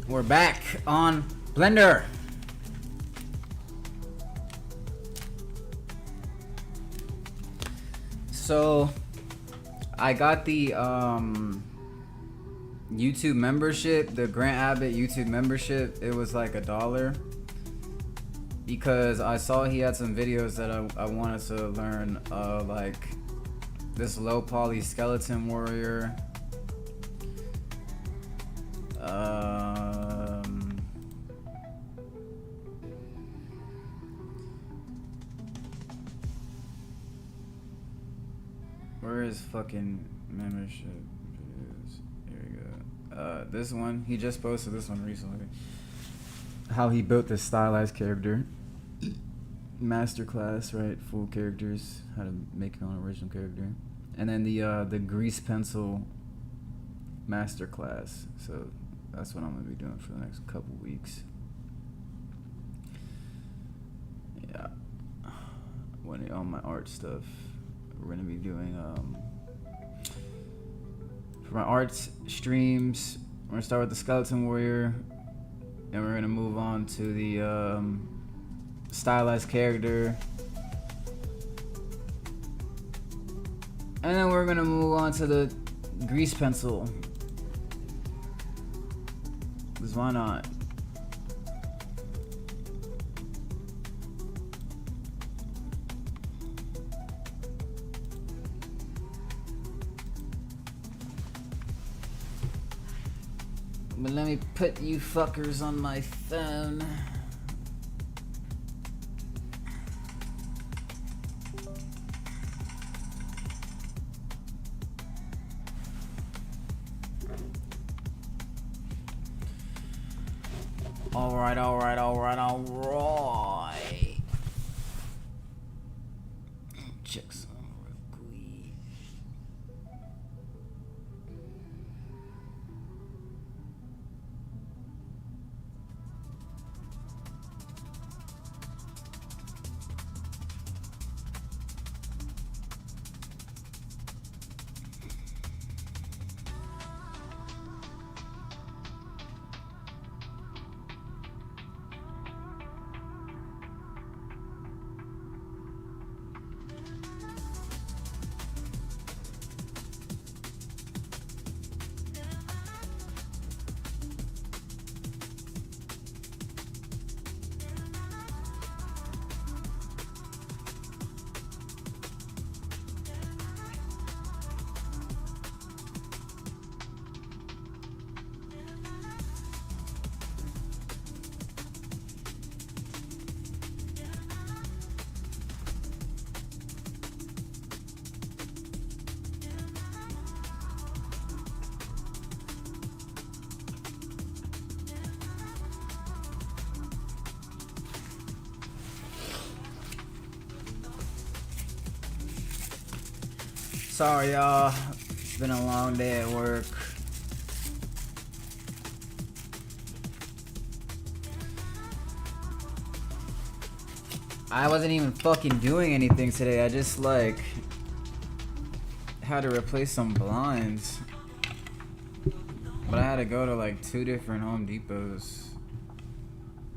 We're back on Blender. So I got the YouTube membership, the Grant Abbott YouTube membership. It was like $1 because I saw he had some videos that I wanted to learn, like this low poly skeleton warrior. Where is fucking membership videos? Here we go. This one, he just posted this one recently. How he built this stylized character. Masterclass, right? Full characters. How to make your own original character. And then the grease pencil masterclass. So that's what I'm gonna be doing for the next couple weeks. Yeah. When all my art stuff. We're gonna be doing for my art streams. We're gonna start with the skeleton warrior, and we're gonna move on to the stylized character, and then we're gonna move on to the grease pencil. Cause why not? But let me put you fuckers on my phone. Alright. Check some real quick. Sorry, y'all. It's been a long day at work. I wasn't even fucking doing anything today. I just like had to replace some blinds. But I had to go to like 2 different Home Depots.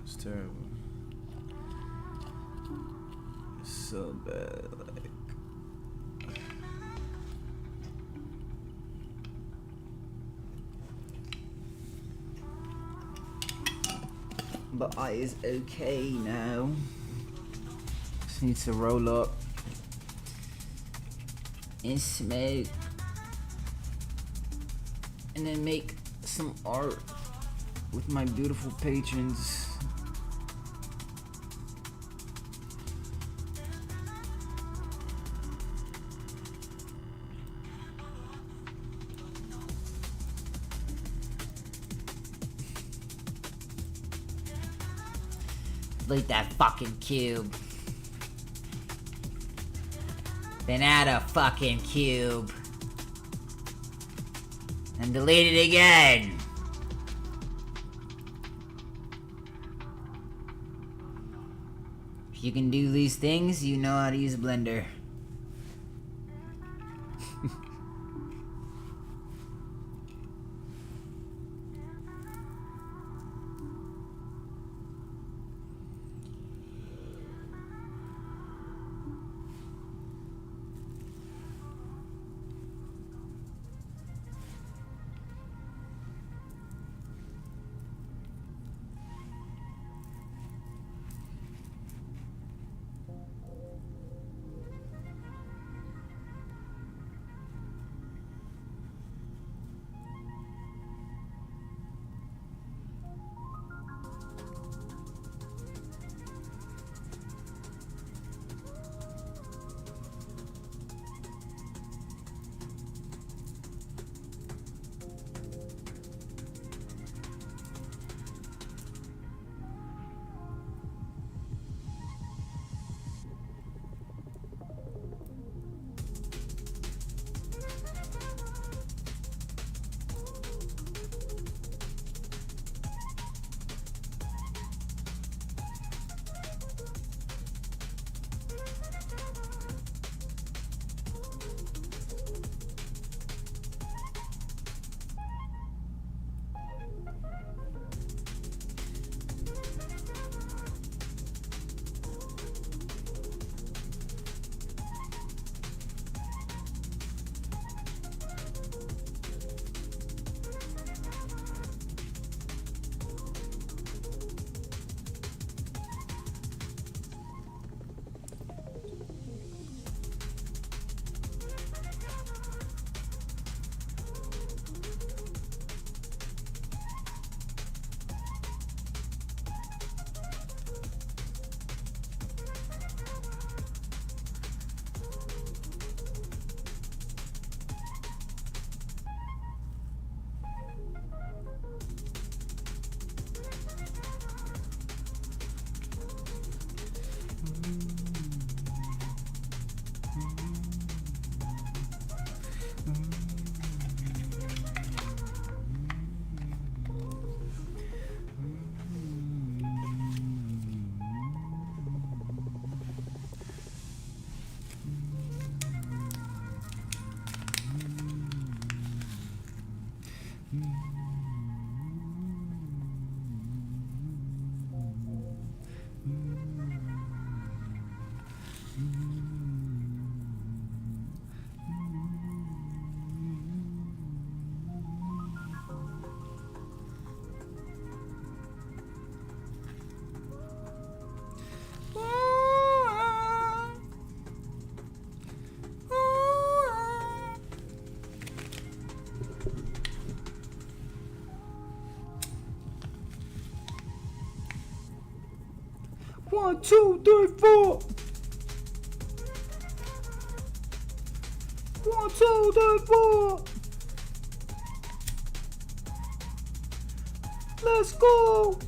It's terrible. It's so bad. But I is okay now. Just need to roll up and smoke and then make some art with my beautiful patrons. Delete that fucking cube. Then add a fucking cube. And delete it again. If you can do these things, you know how to use Blender. 1, 2, 3, 4. 1, 2, 3, 4. Let's go.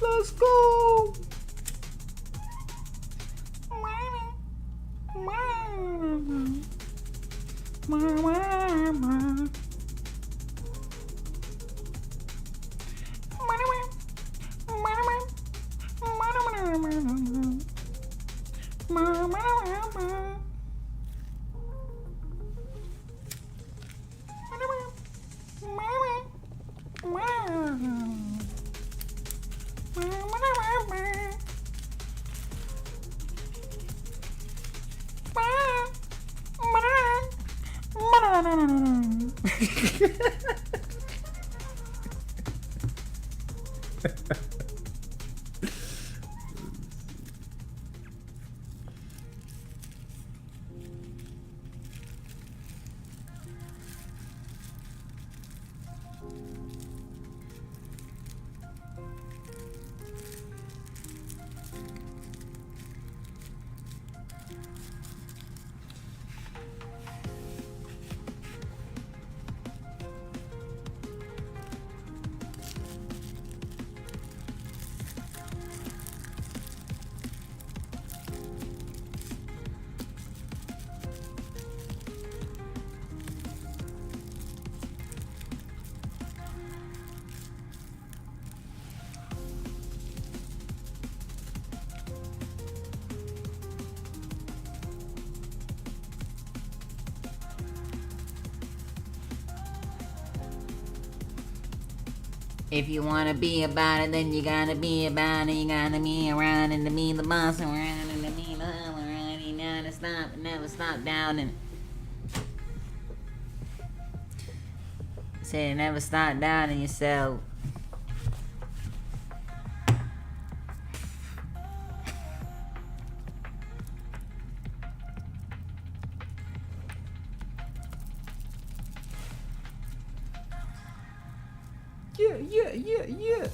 Let's go. If you wanna be about it, then you gotta be about it. You gotta be around and to be the boss around and to be the hustle around. You gotta stop and never stop down and say never stop down in yourself. Yeah. Yeah.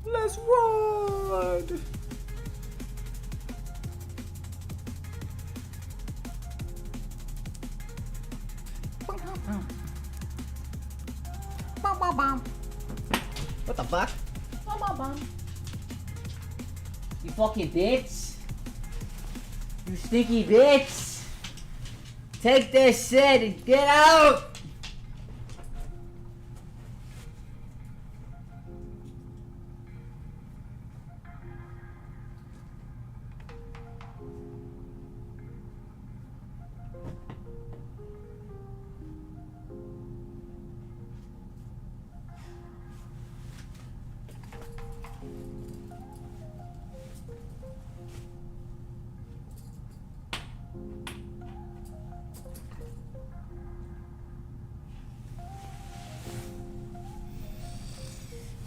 Let's ride. What the fuck? You fucking bitch. You stinky bitch. Take this shit and get out.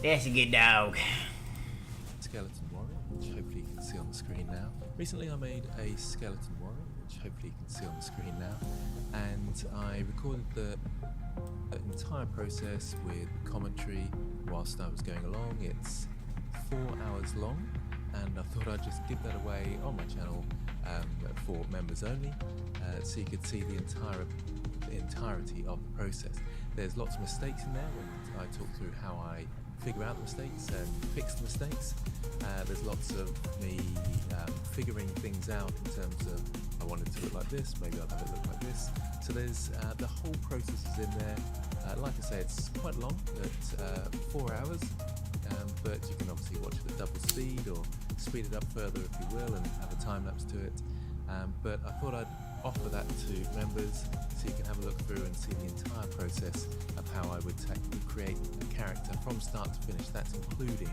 That's a good dog. Skeleton Warrior, which hopefully you can see on the screen now. Recently I made a Skeleton Warrior, which hopefully you can see on the screen now, and I recorded the entire process with commentary whilst I was going along. It's 4 hours long, and I thought I'd just give that away on my channel for members only, so you could see the entirety of the process. There's lots of mistakes in there when I talk through how I figure out the mistakes and fix the mistakes. There's lots of me figuring things out in terms of I want it to look like this, maybe I'll have it look like this. So there's the whole process is in there. Like I say, it's quite long, at 4 hours, but you can obviously watch it at double speed or speed it up further if you will and have a time lapse to it. But I thought I'd offer that to members so you can have a look through and see the entire process of how I would create a character from start to finish. That's including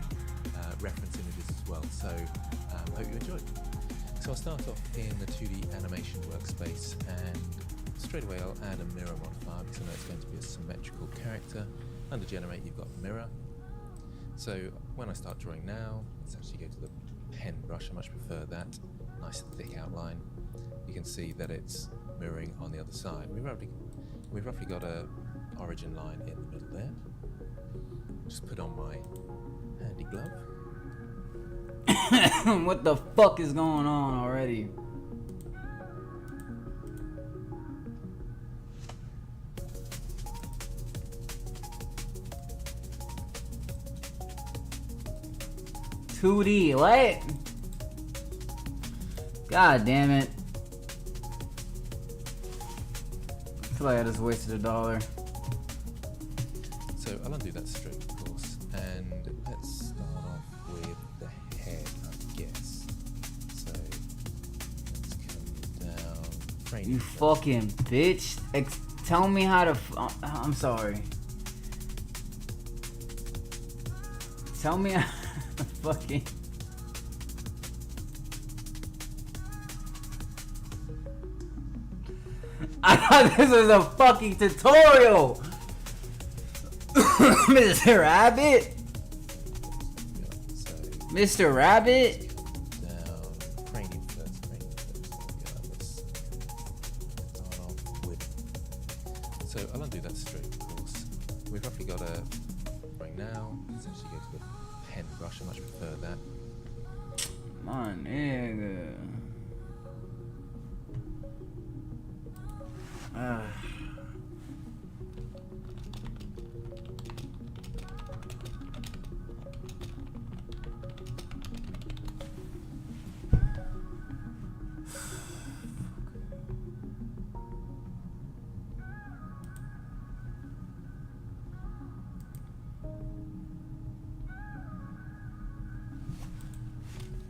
reference images as well. So hope you enjoy. So I'll start off in the 2D animation workspace and straight away I'll add a mirror modifier because I know it's going to be a symmetrical character. Under generate you've got mirror. So when I start drawing now, let's actually go to the pen brush. I much prefer that. Nice thick outline. You can see that it's mirroring on the other side. We've roughly got a origin line in the middle there. Just put on my handy glove. What the fuck is going on already? $2D, what? God damn it. I feel like I just wasted $1. So I'll undo that stroke, of course, and let's start off with the head, I guess. So let's come down. Frame You it fucking bitch. Tell me how to. I'm sorry. Tell me how to fucking. I thought this was a fucking tutorial! Mr. Rabbit? so Mr. Rabbit? down. Cranium first. Yeah, let's start off with. So I'll undo that stroke, of course. We've roughly got a. Right now, let's actually go to the pen brush. I much prefer that. My nigga.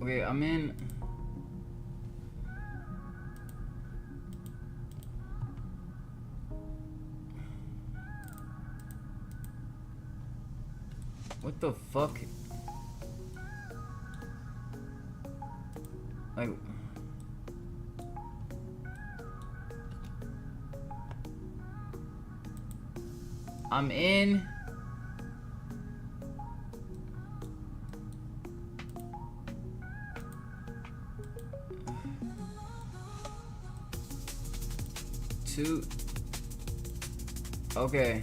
Okay, I'm in. What the fuck? Like, I'm in. Two. Okay.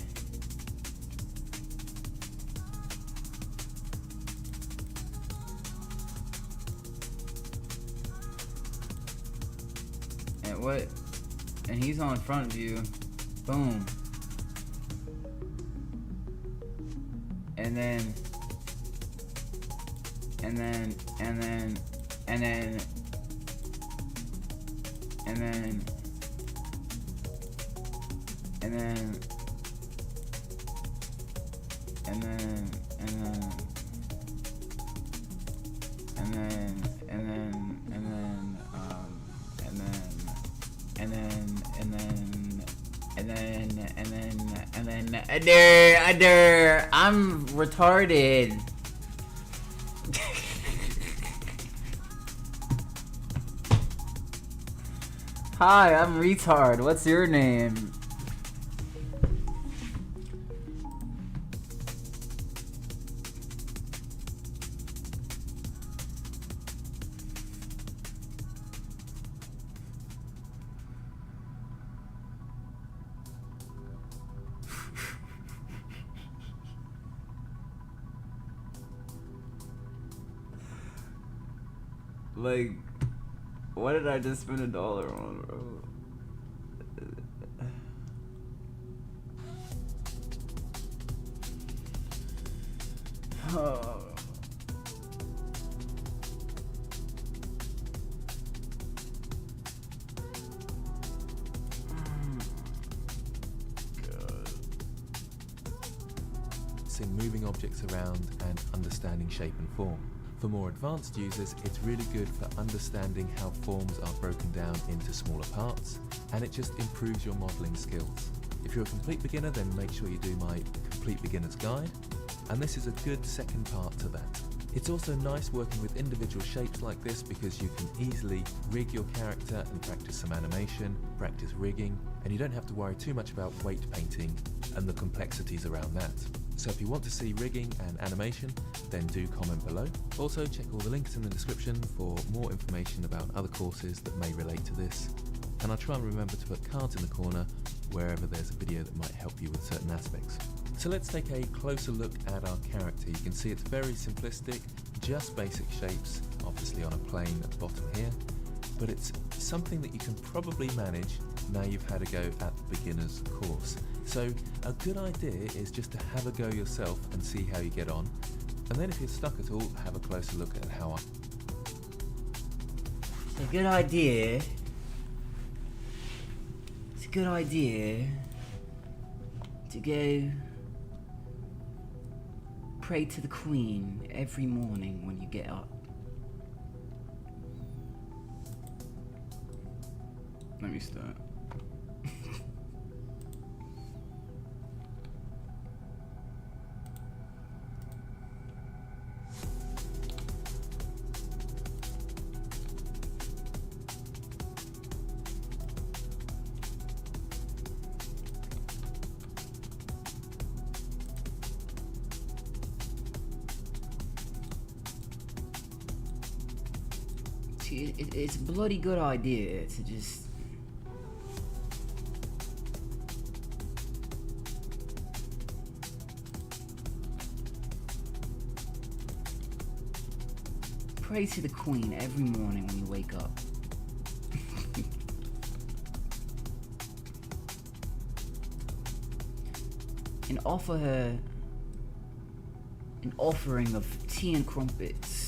And what? And he's on front view. Boom. And then. And then. And then. And then. And then. And then, and then, and then, and then, and then, and then, and then, and then, and then, and then, and then, I'm retarded. Hi, I'm retard. What's your name? Like, what did I just spend $1 on, bro? Oh. In moving objects around and understanding shape and form. For more advanced users, it's really good for understanding how forms are broken down into smaller parts, and it just improves your modeling skills. If you're a complete beginner, then make sure you do my Complete Beginner's Guide, and this is a good second part to that. It's also nice working with individual shapes like this because you can easily rig your character and practice some animation, practice rigging, and you don't have to worry too much about weight painting and the complexities around that. So if you want to see rigging and animation, then do comment below. Also check all the links in the description for more information about other courses that may relate to this. And I'll try and remember to put cards in the corner wherever there's a video that might help you with certain aspects. So let's take a closer look at our character. You can see it's very simplistic, just basic shapes, obviously on a plane at the bottom here, but it's something that you can probably manage now you've had a go at the beginner's course. So a good idea is just to have a go yourself and see how you get on, and then if you're stuck at all, have a closer look at how It's a good idea. It's a good idea to go pray to the Queen every morning when you get up. Let me start. It's a bloody good idea to just pray to the Queen every morning when you wake up. And offer her an offering of tea and crumpets,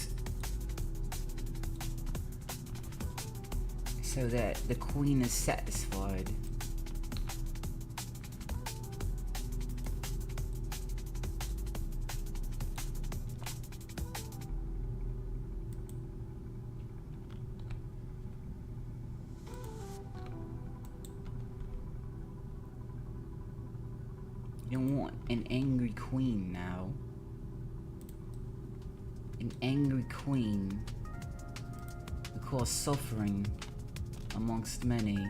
so that the Queen is satisfied. You don't want an angry queen now. An angry queen will cause suffering amongst many.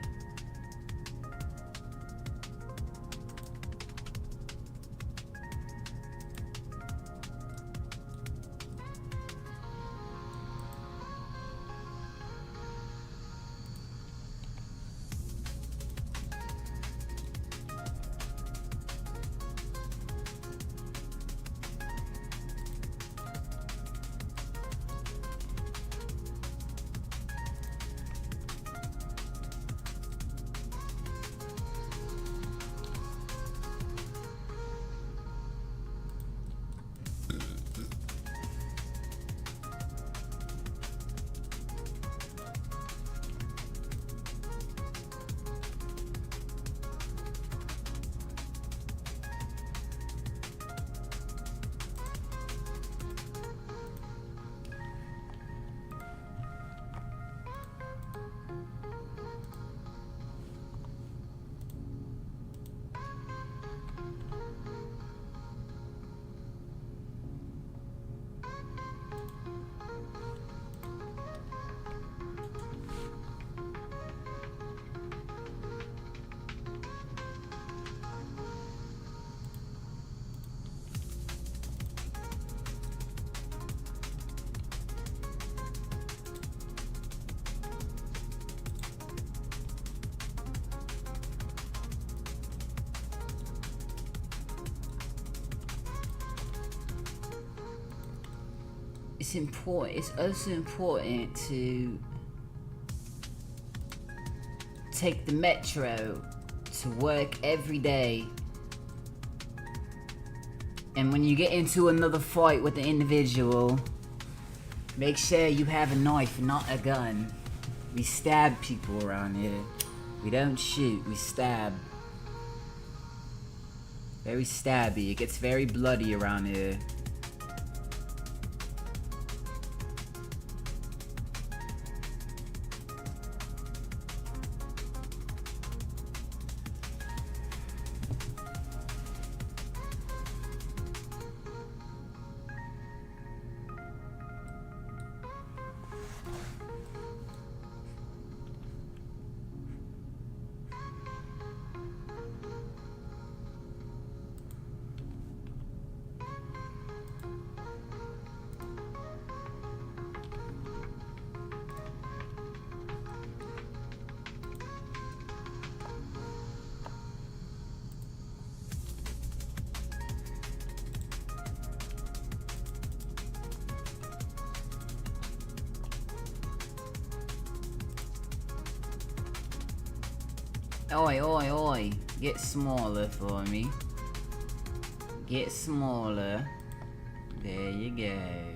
It's also important to take the metro to work every day. And when you get into another fight with the individual, make sure you have a knife and not a gun. We stab people around here. We don't shoot, we stab. Very stabby. It gets very bloody around here. Oi, oi, oi. Get smaller for me. Get smaller. There you go.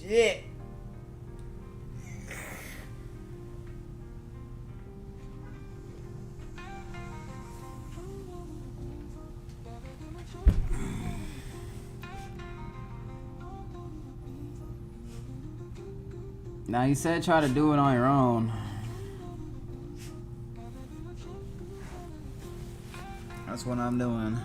shit. Now you said try to do it on your own. That's what I'm doing.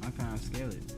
I can't scale it.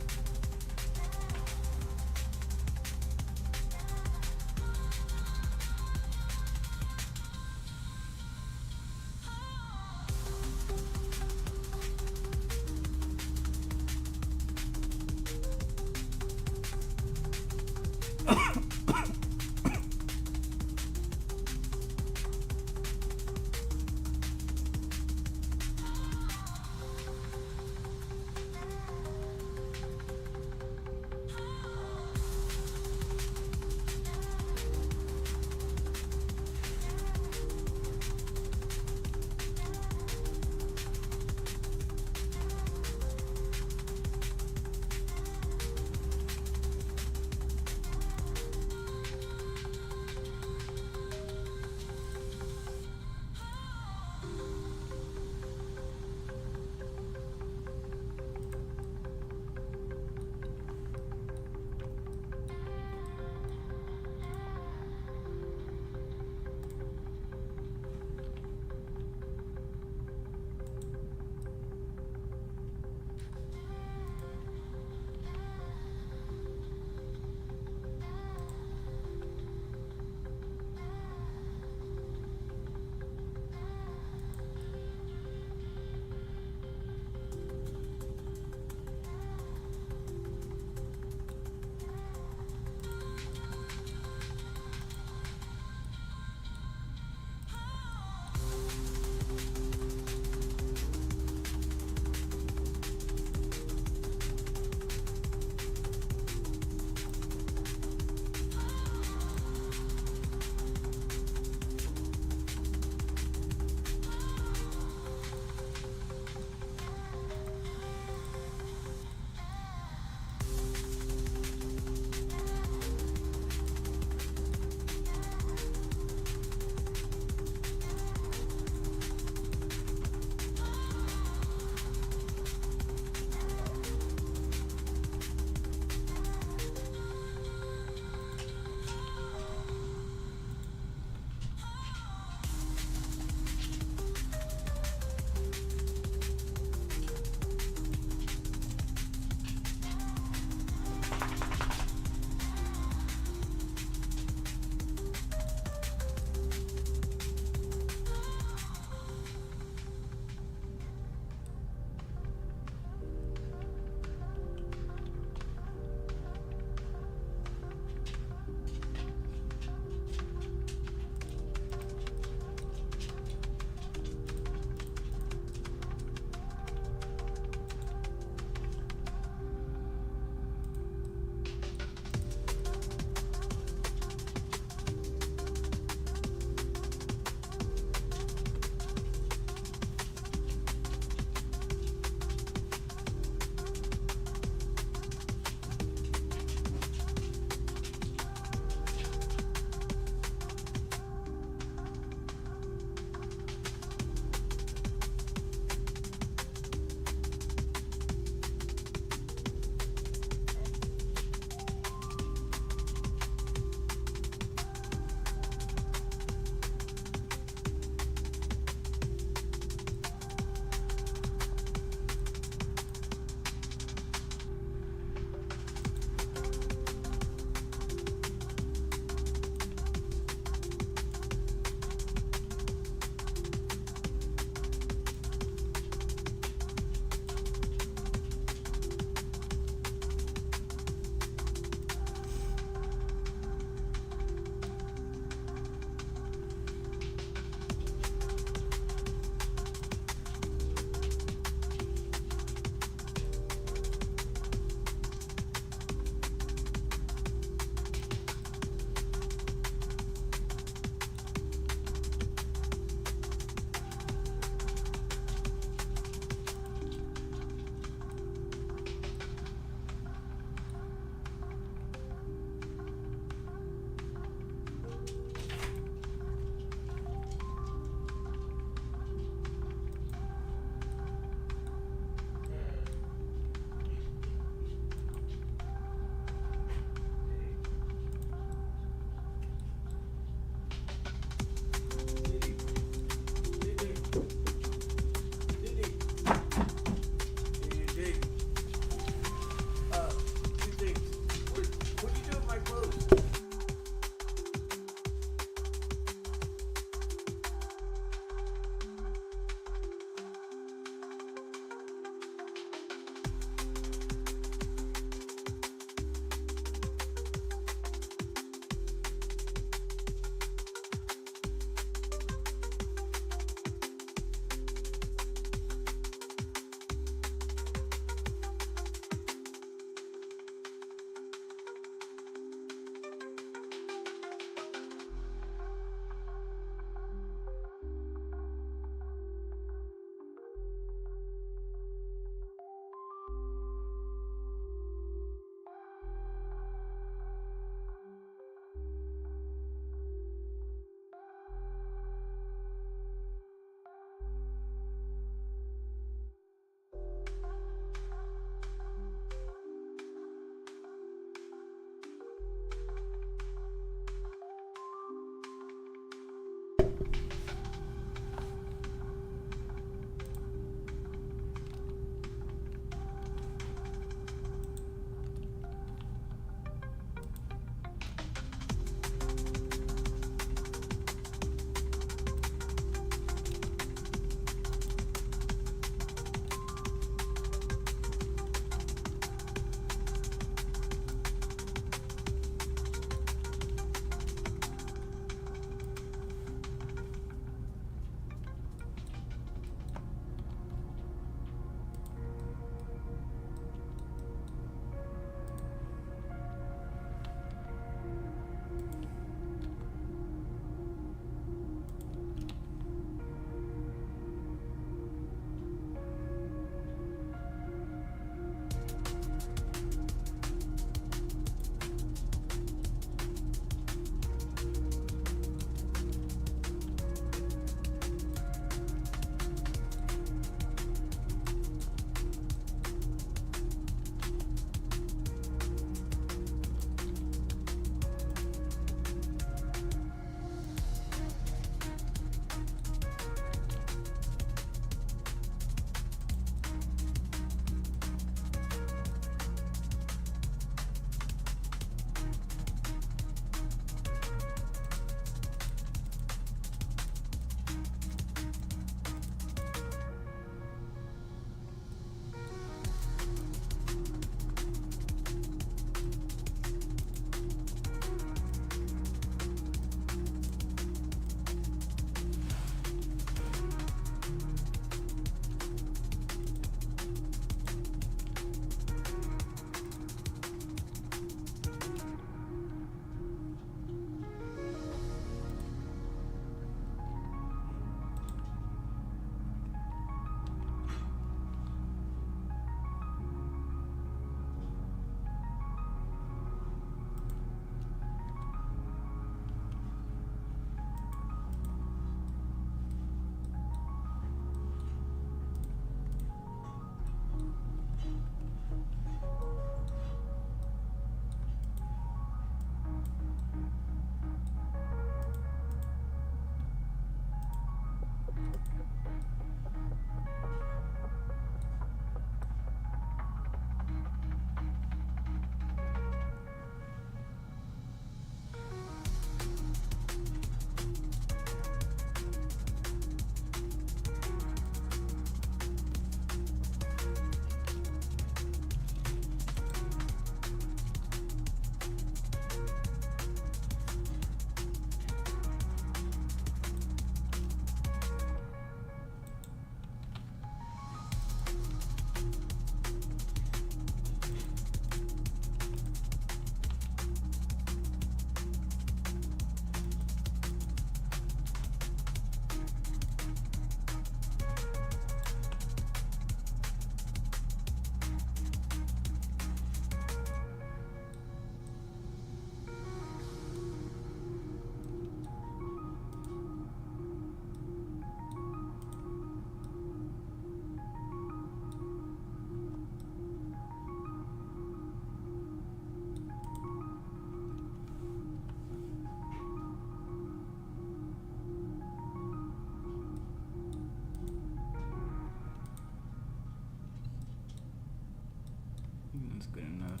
That's good enough.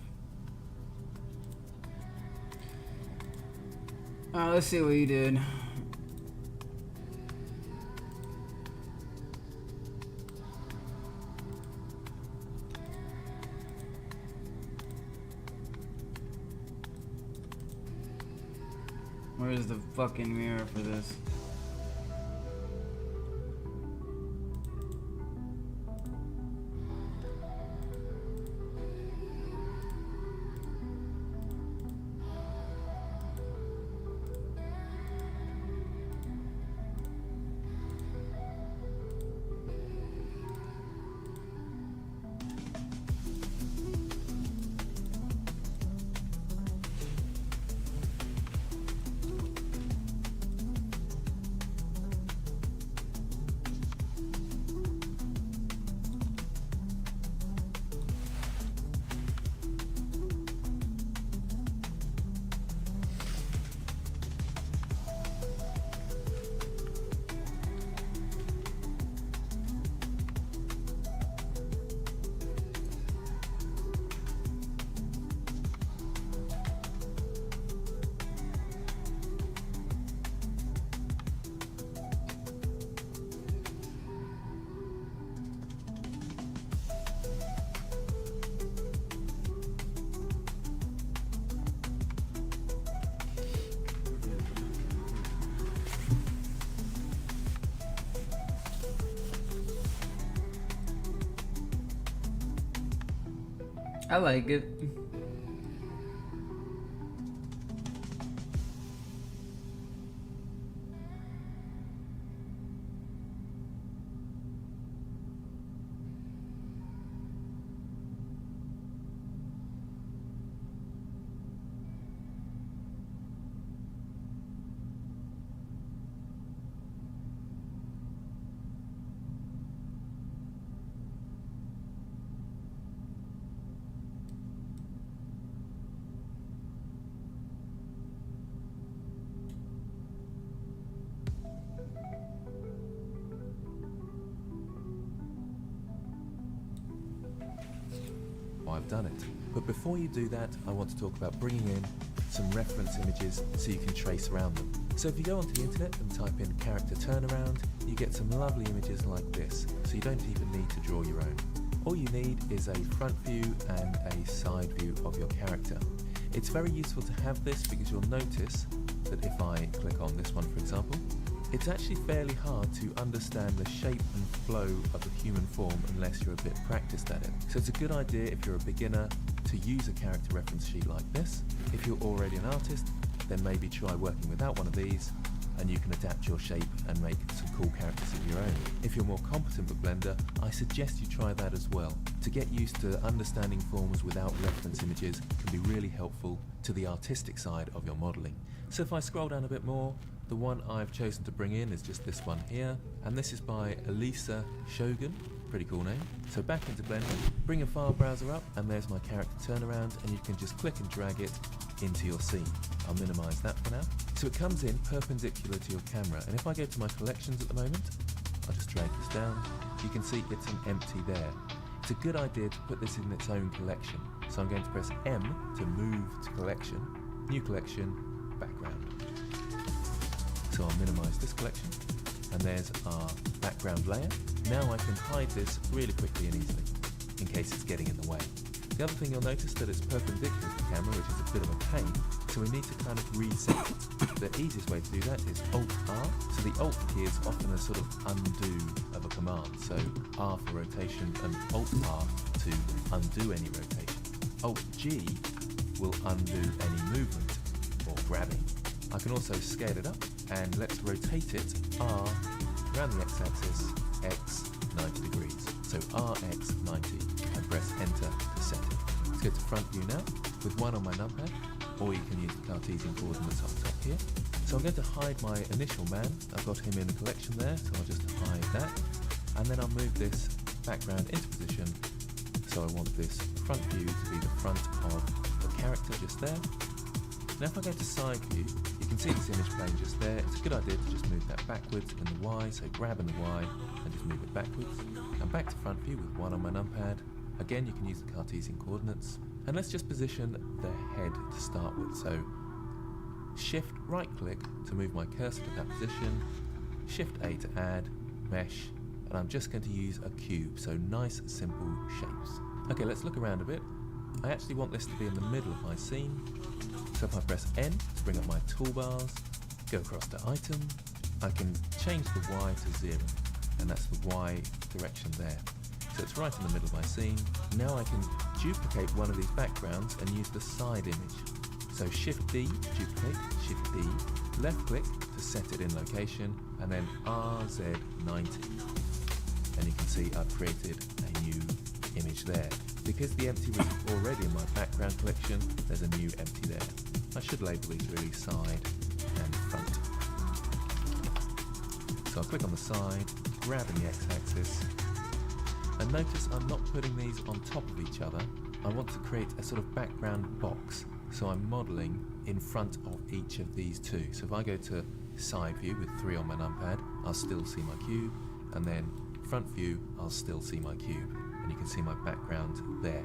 Alright, let's see what you did. Where's the fucking mirror for this? I like it. I've done it. But before you do that, I want to talk about bringing in some reference images so you can trace around them. So if you go onto the internet and type in character turnaround, you get some lovely images like this, so you don't even need to draw your own. All you need is a front view and a side view of your character. It's very useful to have this because you'll notice that if I click on this one, for example, it's actually fairly hard to understand the shape and flow of the human form unless you're a bit practiced at it. So it's a good idea if you're a beginner to use a character reference sheet like this. If you're already an artist, then maybe try working without one of these and you can adapt your shape and make some cool characters of your own. If you're more competent with Blender, I suggest you try that as well. To get used to understanding forms without reference images can be really helpful to the artistic side of your modeling. So if I scroll down a bit more, the one I've chosen to bring in is just this one here, and this is by 𝕯𝖒, pretty cool name. So back into Blender, bring a file browser up, and there's my character turnaround, and you can just click and drag it into your scene. I'll minimize that for now. So it comes in perpendicular to your camera, and if I go to my collections at the moment, I'll just drag this down, you can see it's an empty there. It's a good idea to put this in its own collection. So I'm going to press M to move to collection, new collection, background. So I'll minimize this collection, and there's our background layer. Now I can hide this really quickly and easily, in case it's getting in the way. The other thing you'll notice that it's perpendicular to the camera, which is a bit of a pain, so we need to kind of reset it. The easiest way to do that is Alt-R. So the Alt key is often a sort of undo of a command. So R for rotation and Alt-R to undo any rotation. Alt-G will undo any movement or grabbing. I can also scale it up, and let's rotate it R around the x-axis, x 90 degrees. So RX 90, and press enter to set it. Let's go to front view now, with one on my numpad, or you can use the Cartesian coordinates up top here. So I'm going to hide my initial man. I've got him in the collection there, so I'll just hide that. And then I'll move this background into position. So I want this front view to be the front of the character just there. Now if I go to side view, you can see this image plane just there. It's a good idea to just move that backwards in the Y, so grab in the Y and just move it backwards. And back to front view with one on my numpad, Again, you can use the Cartesian coordinates. And let's just position the head to start with. So Shift right click to move my cursor to that position, Shift A to add, mesh, and I'm just going to use a cube, so nice simple shapes. Okay, let's look around a bit. I actually want this to be in the middle of my scene, so if I press N to bring up my toolbars, go across to item, I can change the Y to 0, and that's the Y direction there. So it's right in the middle of my scene. Now I can duplicate one of these backgrounds and use the side image. So Shift D to duplicate, Shift D, left click to set it in location, and then 𝕯𝖒 and you can see I've created a new image there. Because the empty was already in my background collection, there's a new empty there. I should label these really side and front. So I'll click on the side, grabbing the x-axis, and notice I'm not putting these on top of each other. I want to create a sort of background box, so I'm modelling in front of each of these two. So if I go to side view with 3 on my numpad, I'll still see my cube, and then front view, I'll still see my cube, and you can see my background there.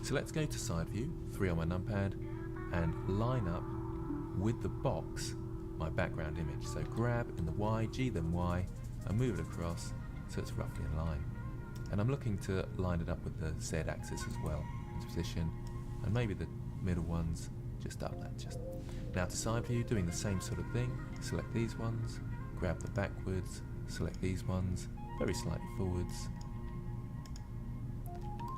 So let's go to side view, 3 on my numpad, and line up with the box my background image. So grab in the Y, G then Y, and move it across so it's roughly in line. And I'm looking to line it up with the Z axis as well, its position, and maybe the middle ones just up that just. Now to side view, doing the same sort of thing, select these ones, grab the backwards, select these ones, very slightly forwards,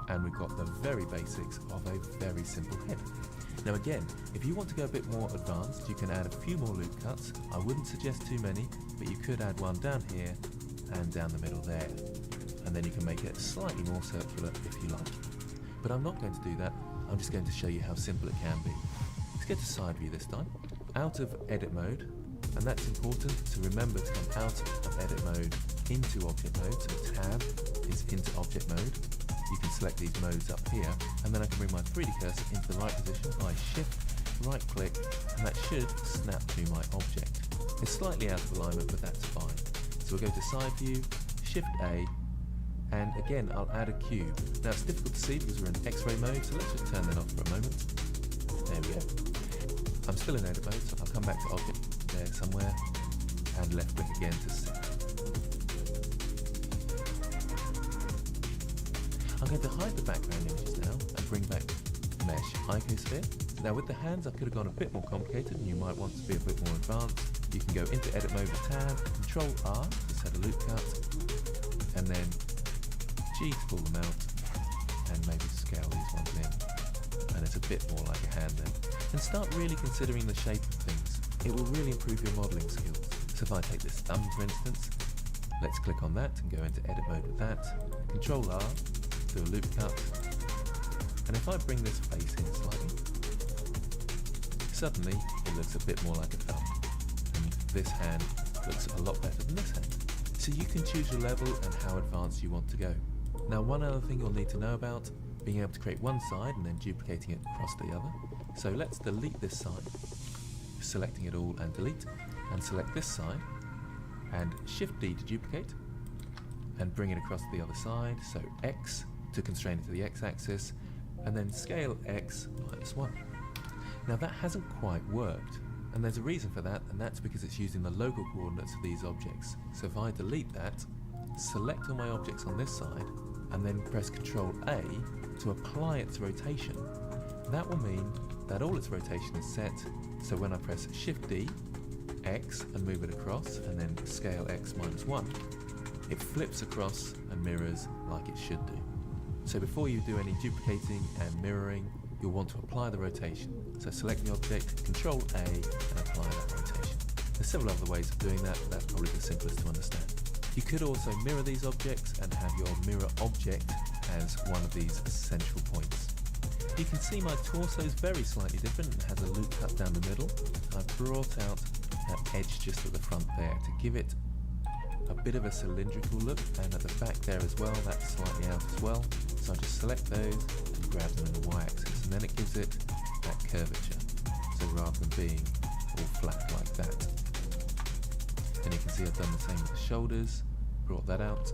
and we've got the very basics of a very simple head. Now again, if you want to go a bit more advanced, you can add a few more loop cuts. I wouldn't suggest too many, but you could add one down here and down the middle there. And then you can make it slightly more circular if you like. But I'm not going to do that, I'm just going to show you how simple it can be. Let's get to side view this time, out of edit mode, and that's important to remember to come out of edit mode into object mode, so tab is into object mode. You can select these modes up here, and then I can bring my 3D cursor into the right position by Shift, right click, and that should snap to my object. It's slightly out of alignment, but that's fine. So we'll go to side view, Shift A, and again I'll add a cube. Now it's difficult to see because we're in X-ray mode, so let's just turn that off for a moment. There we go. I'm still in edit mode, so I'll come back to object there somewhere, and left click again to set. I'm going to hide the background images now and bring back Mesh 𝖒. Now with the hands I could have gone a bit more complicated and you might want to be a bit more advanced. You can go into edit mode with tab, Control R to set a loop cut, and then G to pull them out, and maybe scale these ones in. And it's a bit more like a hand then. And start really considering the shape of things. It will really improve your modelling skills. So if I take this thumb for instance, let's click on that and go into edit mode with that. Control R, do a loop cut, and if I bring this face in slightly, suddenly it looks a bit more like a thumb, and this hand looks a lot better than this hand. So you can choose your level and how advanced you want to go. Now one other thing you'll need to know about being able to create one side and then duplicating it across the other. So let's delete this side, selecting it all and delete, and select this side and Shift D to duplicate and bring it across to the other side, so X to constrain it to the x-axis, and then scale x -1. Now that hasn't quite worked, and there's a reason for that, and that's because it's using the local coordinates of these objects. So if I delete that, select all my objects on this side, and then press Ctrl A to apply its rotation, that will mean that all its rotation is set, so when I press Shift D, X, and move it across, and then scale x -1, it flips across and mirrors like it should do. So before you do any duplicating and mirroring, you'll want to apply the rotation. So select the object, Control A, and apply that rotation. There's several other ways of doing that, but that's probably the simplest to understand. You could also mirror these objects and have your mirror object as one of these central points. You can see my torso is very slightly different and has a loop cut down the middle. I've brought out that edge just at the front there to give it a bit of a cylindrical look, and at the back there as well, that's slightly out as well. So I just select those and grab them in the y-axis, and then it gives it that curvature. So rather than being all flat like that. And you can see I've done the same with the shoulders, brought that out,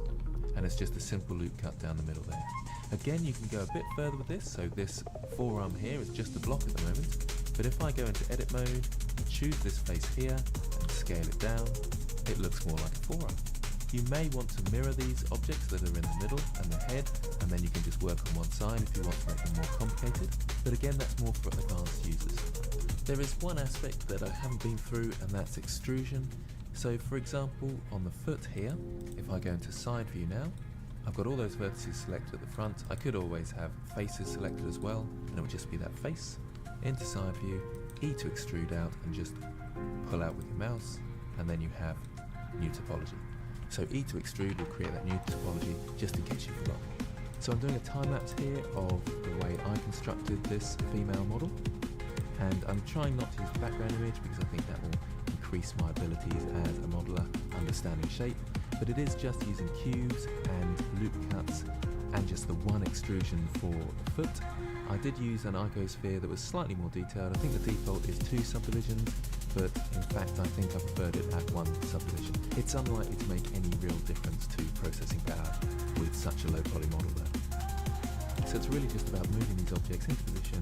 and it's just a simple loop cut down the middle there. Again, you can go a bit further with this, so this forearm here is just a block at the moment, but if I go into edit mode, choose this face here and scale it down, it looks more like a forearm. You may want to mirror these objects that are in the middle and the head, and then you can just work on one side if you want to make them more complicated, but again that's more for advanced users. There is one aspect that I haven't been through, and that's extrusion. So for example, on the foot here, if I go into side view now, I've got all those vertices selected at the front. I could always have faces selected as well, and it would just be that face. Into side view, E to extrude out and just pull out with your mouse, and then you have new topology. So E to extrude will create that new topology just in case you forgot. So I'm doing a time lapse here of the way I constructed this female model, and I'm trying not to use background image because I think that will increase my abilities as a modeler understanding shape, but it is just using cubes and loop cuts and just the one extrusion for the foot. I did use an 𝕅𝖒 that was slightly more detailed. I think the default is 2 subdivisions, but in fact I think I preferred it at 1 subdivision. It's unlikely to make any real difference to processing power with such a low poly model though. So it's really just about moving these objects into position,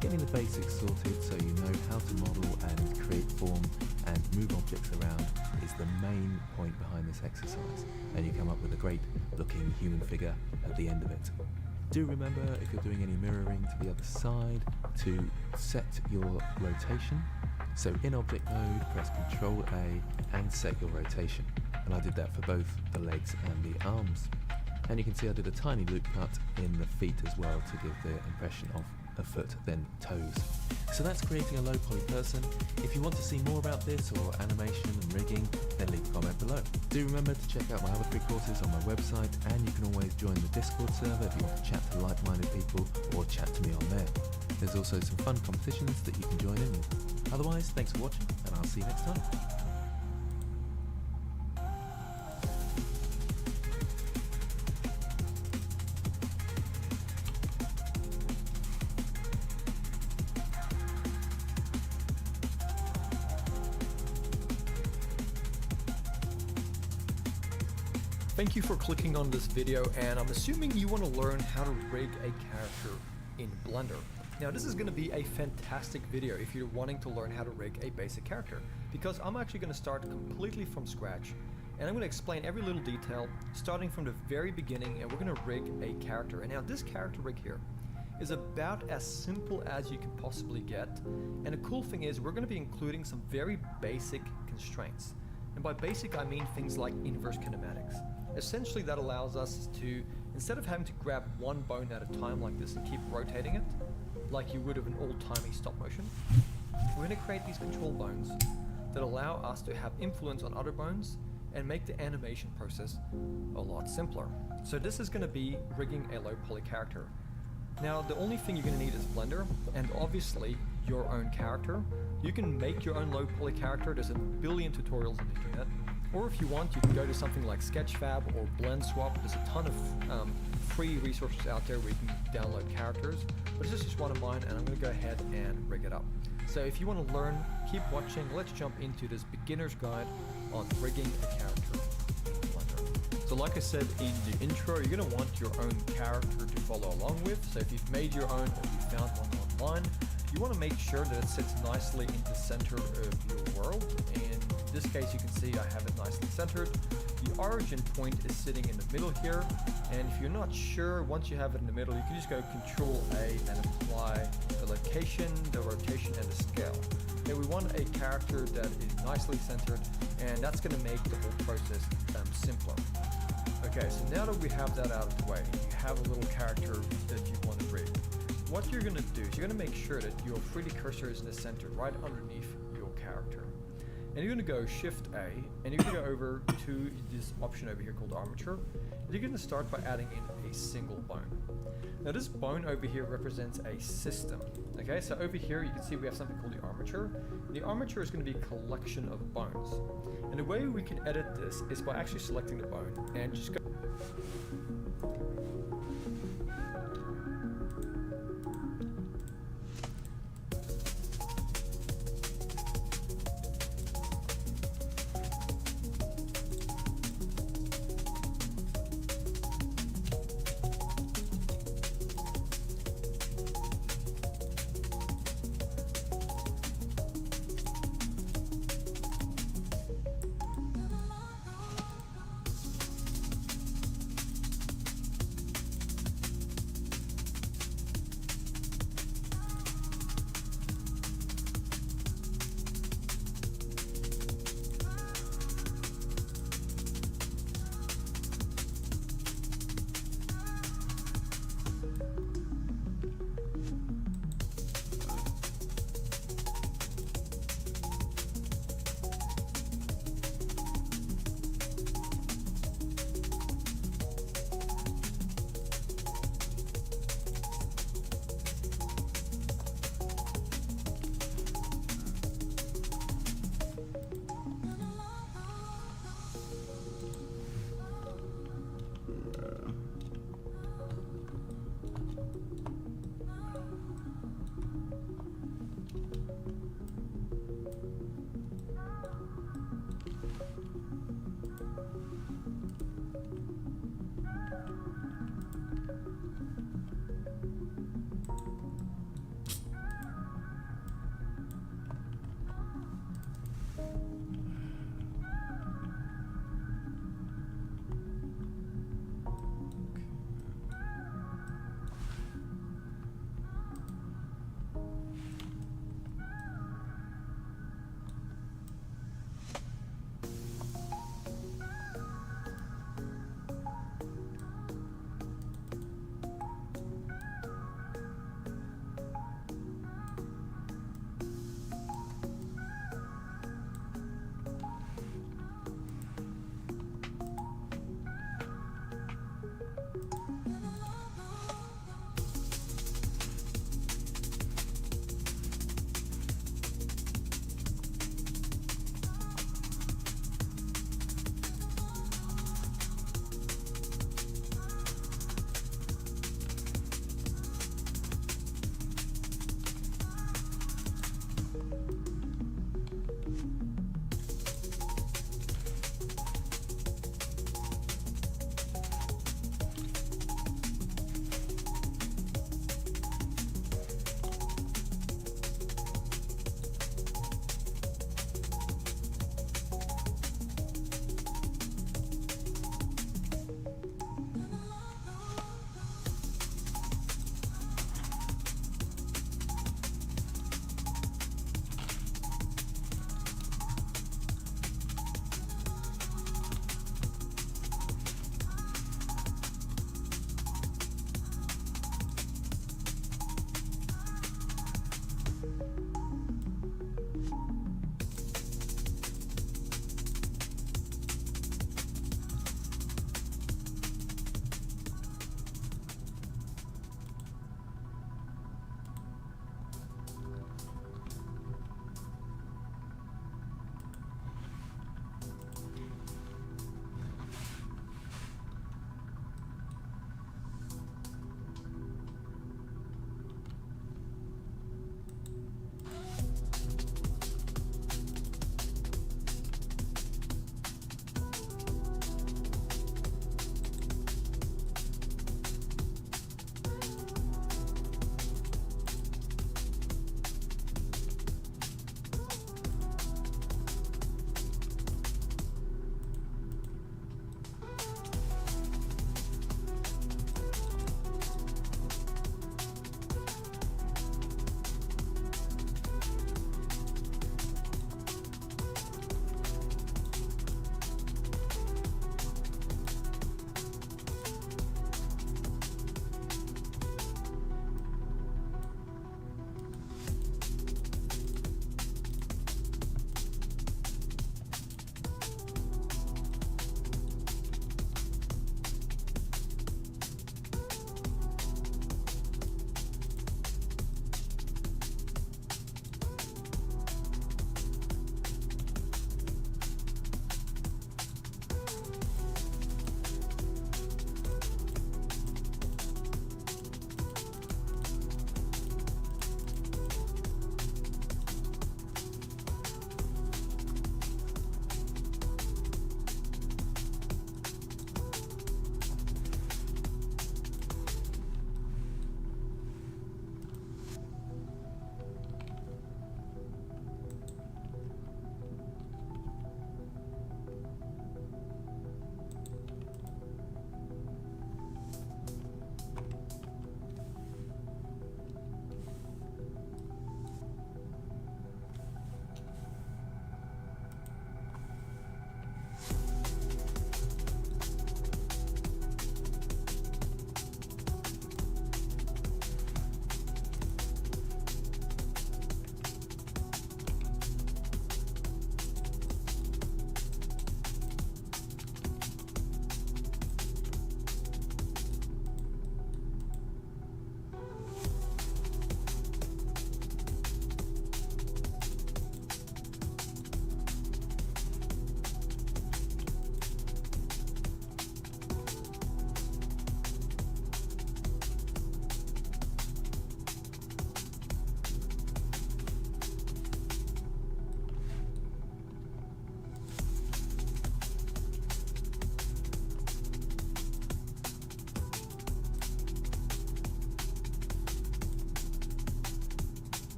getting the basics sorted so you know how to model and create form and move objects around is the main point behind this exercise, and you come up with a great looking human figure at the end of it. Do remember, if you're doing any mirroring to the other side, to set your rotation. So in object mode, press Ctrl A and set your rotation. And I did that for both the legs and the arms. And you can see I did a tiny loop cut in the feet as well to give the impression of a foot, then toes. So that's creating a low poly person. If you want to see more about this or animation and rigging, then leave a comment below. Do remember to check out my other free courses on my website, and you can always join the Discord server if you want to chat to like-minded people or chat to me on there. There's also some fun competitions that you can join in with. Otherwise, thanks for watching, and I'll see you next time. Thank you for clicking on this video, and I'm assuming you want to learn how to rig a character in Blender. Now this is going to be a fantastic video if you're wanting to learn how to rig a basic character, because I'm actually going to start completely from scratch, and I'm going to explain every little detail starting from the very beginning, and we're going to rig a character. And now this character rig here is about as simple as you can possibly get, and the cool thing is we're going to be including some very basic constraints. And by basic I mean things like inverse kinematics. Essentially that allows us to, instead of having to grab one bone at a time like this and keep rotating it, like you would of an old-timey stop motion, we're going to create these control bones that allow us to have influence on other bones and make the animation process a lot simpler. So this is going to be rigging a low poly character. Now the only thing you're going to need is Blender, and obviously your own character. You can make your own low poly character. There's a billion tutorials on the internet. Or if you want, you can go to something like Sketchfab or BlendSwap. There's a ton of free resources out there where you can download characters. But this is just one of mine, and I'm going to go ahead and rig it up. So if you want to learn, keep watching. Let's jump into this beginner's guide on rigging a character in Blender. So like I said in the intro, you're going to want your own character to follow along with. So if you've made your own or you found one online, you want to make sure that it sits nicely in the center of your world. And in this case, you can see I have it nicely centered. The origin point is sitting in the middle here. And if you're not sure, once you have it in the middle, you can just go Control A and apply the location, the rotation, and the scale. And we want a character that is nicely centered, and that's going to make the whole process simpler. Okay, so now that we have that out of the way, you have a little character that you want to rig. What you're going to do is you're going to make sure that your 3D cursor is in the center, right underneath your character. And you're going to go Shift A, and you're going to go over to this option over here called Armature. And you're going to start by adding in a single bone. Now this bone over here represents a system. Okay, so over here you can see we have something called the armature. And the armature is going to be a collection of bones. And the way we can edit this is by actually selecting the bone and just go.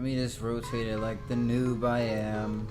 Let me just rotate it like the noob I am.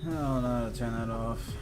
I don't know how to turn that off.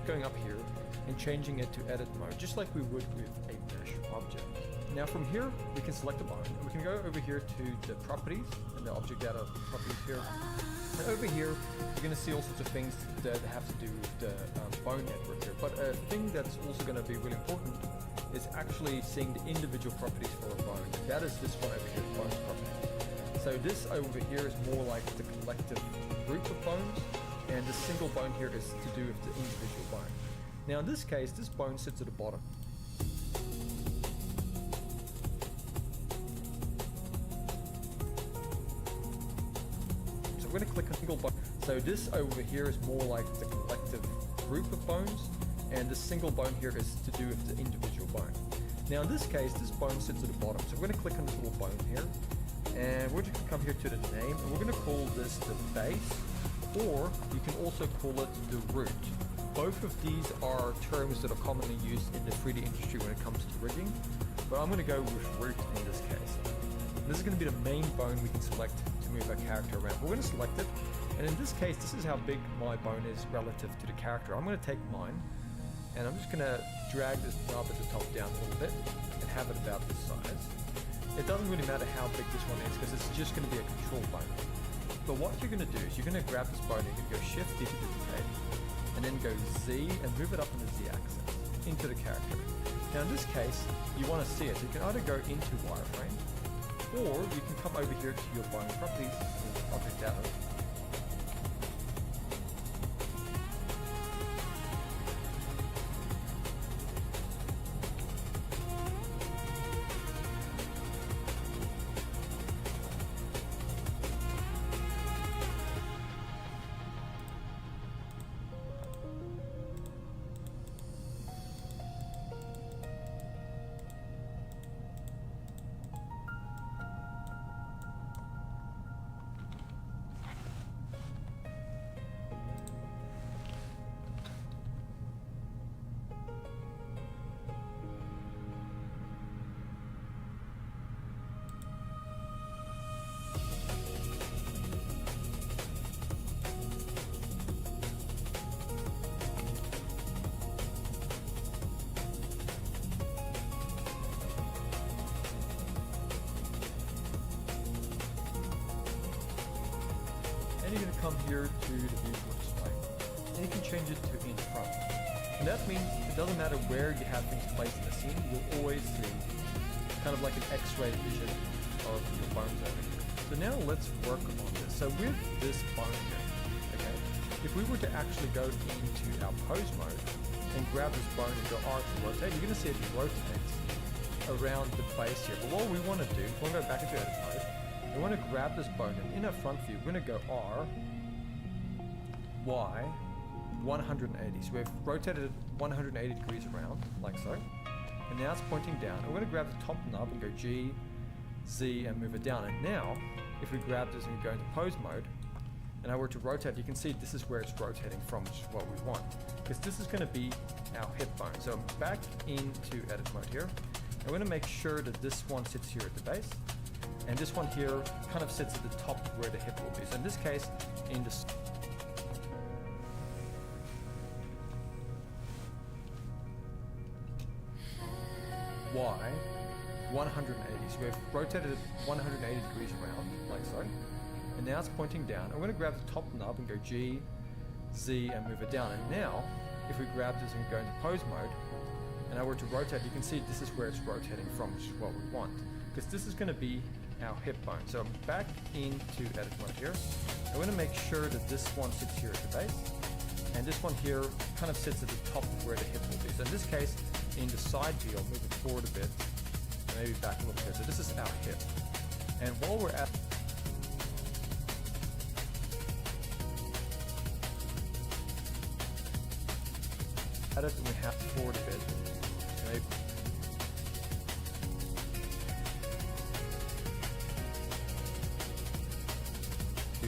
going up here and changing it to edit mode, just like we would with a mesh object. Now from here, we can select a bone. We can go over here to the properties and the object data properties here. And over here, you're going to see all sorts of things that have to do with the bone network here. But a thing that's also going to be really important is actually seeing the individual properties for a bone. And that is this one over here, the bones property. So this over here is more like the collective group of bones, and the single bone here is to do with the individual bone. Now in this case, this bone sits at the bottom. So we're going to click on single bone. So this over here is more like the collective group of bones, and the single bone here is to do with the individual bone. Now in this case, this bone sits at the bottom. So we're going to click on this little bone here, and we're going to come here to the name, and we're going to call this the base, or you can also call it the root. Both of these are terms that are commonly used in the 3D industry when it comes to rigging, but I'm going to go with root in this case. This is going to be the main bone we can select to move our character around. We're going to select it, and in this case, this is how big my bone is relative to the character. I'm going to take mine, and I'm just going to drag this knob at the top down a little bit and have it about this size. It doesn't really matter how big this one is because it's just going to be a control bone. But what you're going to do is you're going to grab this bone and you're going to go Shift D to duplicate, and then go Z and move it up on the Z axis into the character. Now in this case, you want to see it. So you can either go into wireframe, or you can come over here to your bone properties, object data. And you're going to come here to the viewport display, and you can change it to in front. And that means it doesn't matter where you have things placed in the scene, you'll always see kind of like an X-ray vision of your bones over here. So now let's work on this. So with this bone here, okay, if we were to actually go into our pose mode and grab this bone and go R to rotate, you're going to see it rotates around the base here. But what we want to do, we'll go back into edit mode. We want to grab this bone, and in our front view, we're going to go R, Y, 180. So we've rotated it 180 degrees around, like so. And now it's pointing down. And we're going to grab the top knob and go G, Z, and move it down. And now, if we grab this and we go into pose mode, and I were to rotate, you can see this is where it's rotating from, which is what we want. Because this is going to be our hip bone. So I'm back into edit mode here. I'm going to make sure that this one sits here at the base. And this one here kind of sits at the top of where the hip will be. So in this case, in the Y, 180. So we've rotated it 180 degrees around, like so. And now it's pointing down. I'm going to grab the top knob and go G, Z, and move it down. And now, if we grab this and go into pose mode, and I were to rotate, you can see this is where it's rotating from, which is what we want. Because this is going to be our hip bone. So I'm back into edit mode here. I'm going to make sure that this one sits here at the base, and this one here kind of sits at the top of where the hip will be. So in this case, in the side view, I'll move it forward a bit, maybe back a little bit. So this is our hip. And while we're at it, we have to forward a bit. Maybe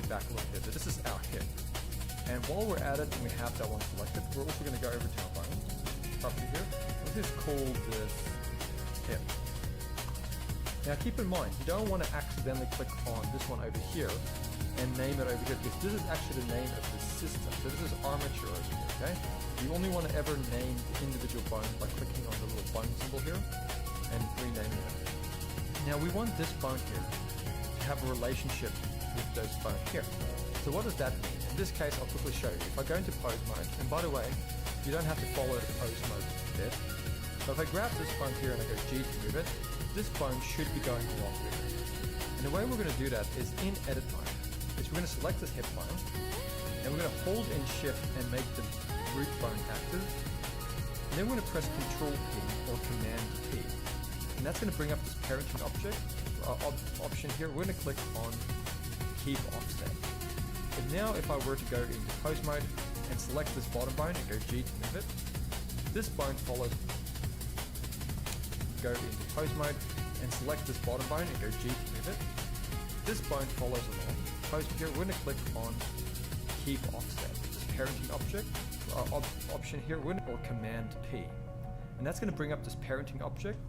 back a little bit. So this is our hip. And while we're at it and we have that one selected, we're also going to go over to our bone property here. Let's just call this hip. Now keep in mind, you don't want to accidentally click on this one over here and name it over here, because this is actually the name of the system. So this is armature over here, okay? You only want to ever name the individual bones by clicking on the little bone symbol here and renaming them. Now we want this bone here to have a relationship with those bones here. So what does that mean? In this case, I'll quickly show you. If I go into pose mode, and by the way, you don't have to follow the pose mode bit. So if I grab this bone here and I go G to move it, this bone should be going along with it. And the way we're going to do that is in edit mode. Is we're going to select this hip bone, and we're going to hold and shift and make the root bone active. And then we're going to press Control P or Command P. And that's going to bring up this parenting object option here. We're going to click on Keep Offset. But now if I were to go into pose mode and select this bottom bone and go G to move it, this bone follows. Go into pose mode and select this bottom bone and go G to move it. This bone follows along. Pose here, we're going to click on Keep Offset. This parenting object option here, or Command P. And that's going to bring up this parenting object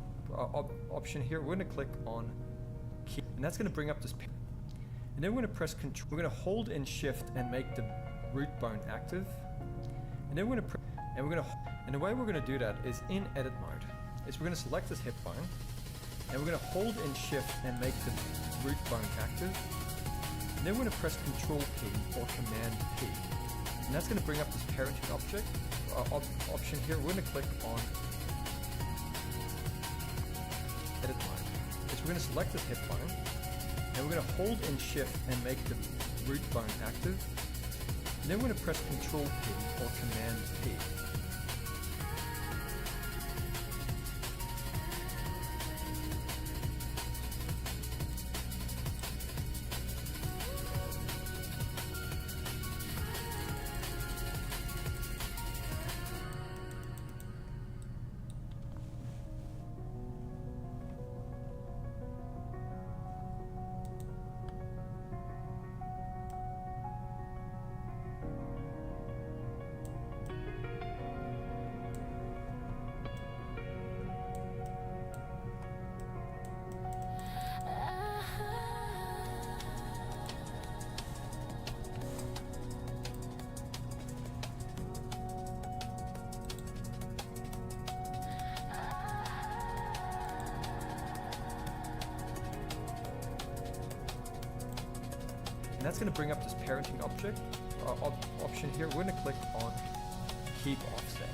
option here. We're going to click on Keep, and that's going to bring up this. And then we're going to press Control. We're going to hold and shift and make the root bone active. And then we're going to and the way we're going to do that is in edit mode. Is we're going to select this hip bone, and we're going to hold and shift and make the root bone active. And then we're going to press Control P or Command P. And that's going to bring up this parenting object option here. We're going to click on edit mode. Is we're going to select this hip bone, and we're going to hold and shift and make the root bone active. And then we're going to press Control P or Command P. And that's going to bring up this parenting object option here. We're going to click on Keep Offset.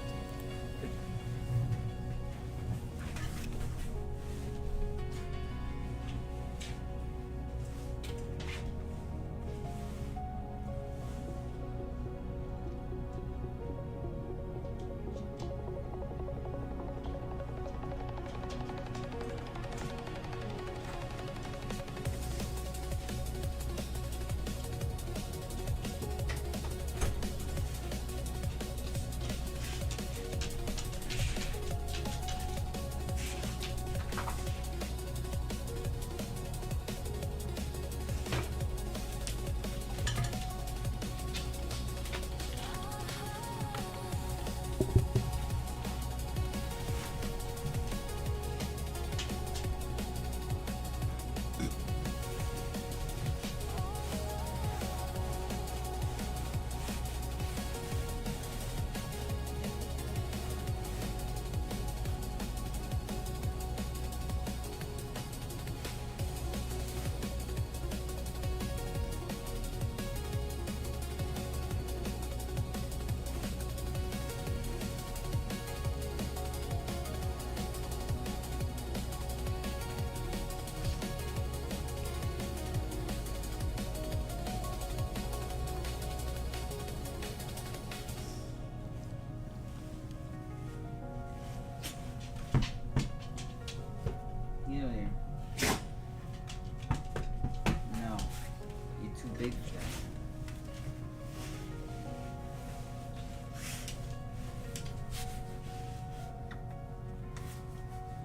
big for that.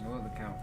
I love the couch.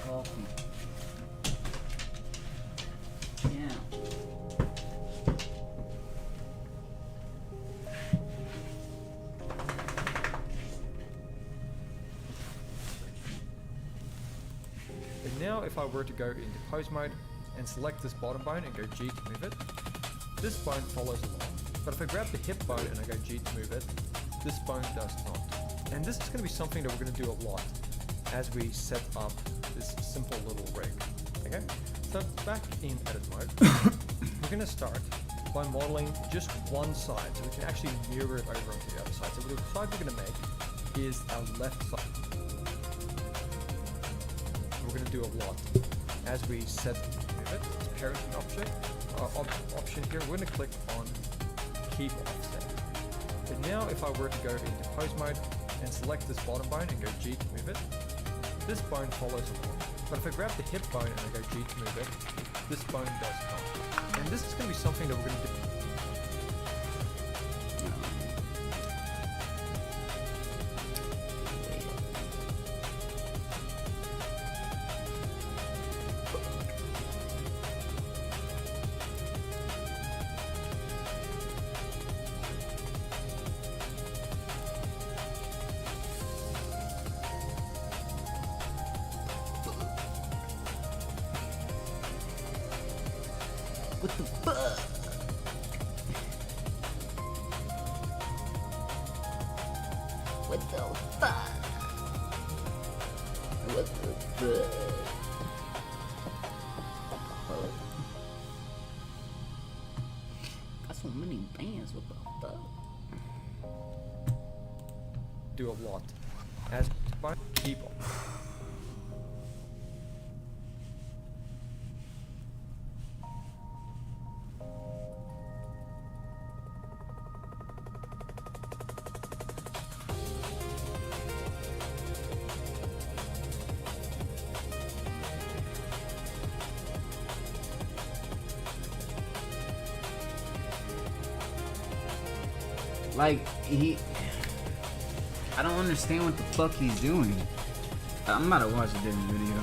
coffee. Yeah. And now if I were to go into pose mode and select this bottom bone and go G to move it, this bone follows along. But if I grab the hip bone and I go G to move it, this bone does not. And this is going to be something that we're going to do a lot as we set up this simple little rig. Okay, so back in edit mode, we're going to start by modeling just one side so we can actually mirror it over onto the other side. So the side we're going to make is our left side. We're going to do a lot as we set move it. It's parenting option here. We're going to click on keep offset. And now if I were to go into pose mode and select this bottom bone and go G to move it, this bone follows along. But if I grab the hip bone and I go G to move it, this bone does not. And this is going to be something that we're going to do. What the fuck? What the fuck? What the fuck? Got so many bands, what the fuck? Do a lot as by keep Like, I don't understand what the fuck he's doing. I'm about to watch a different video.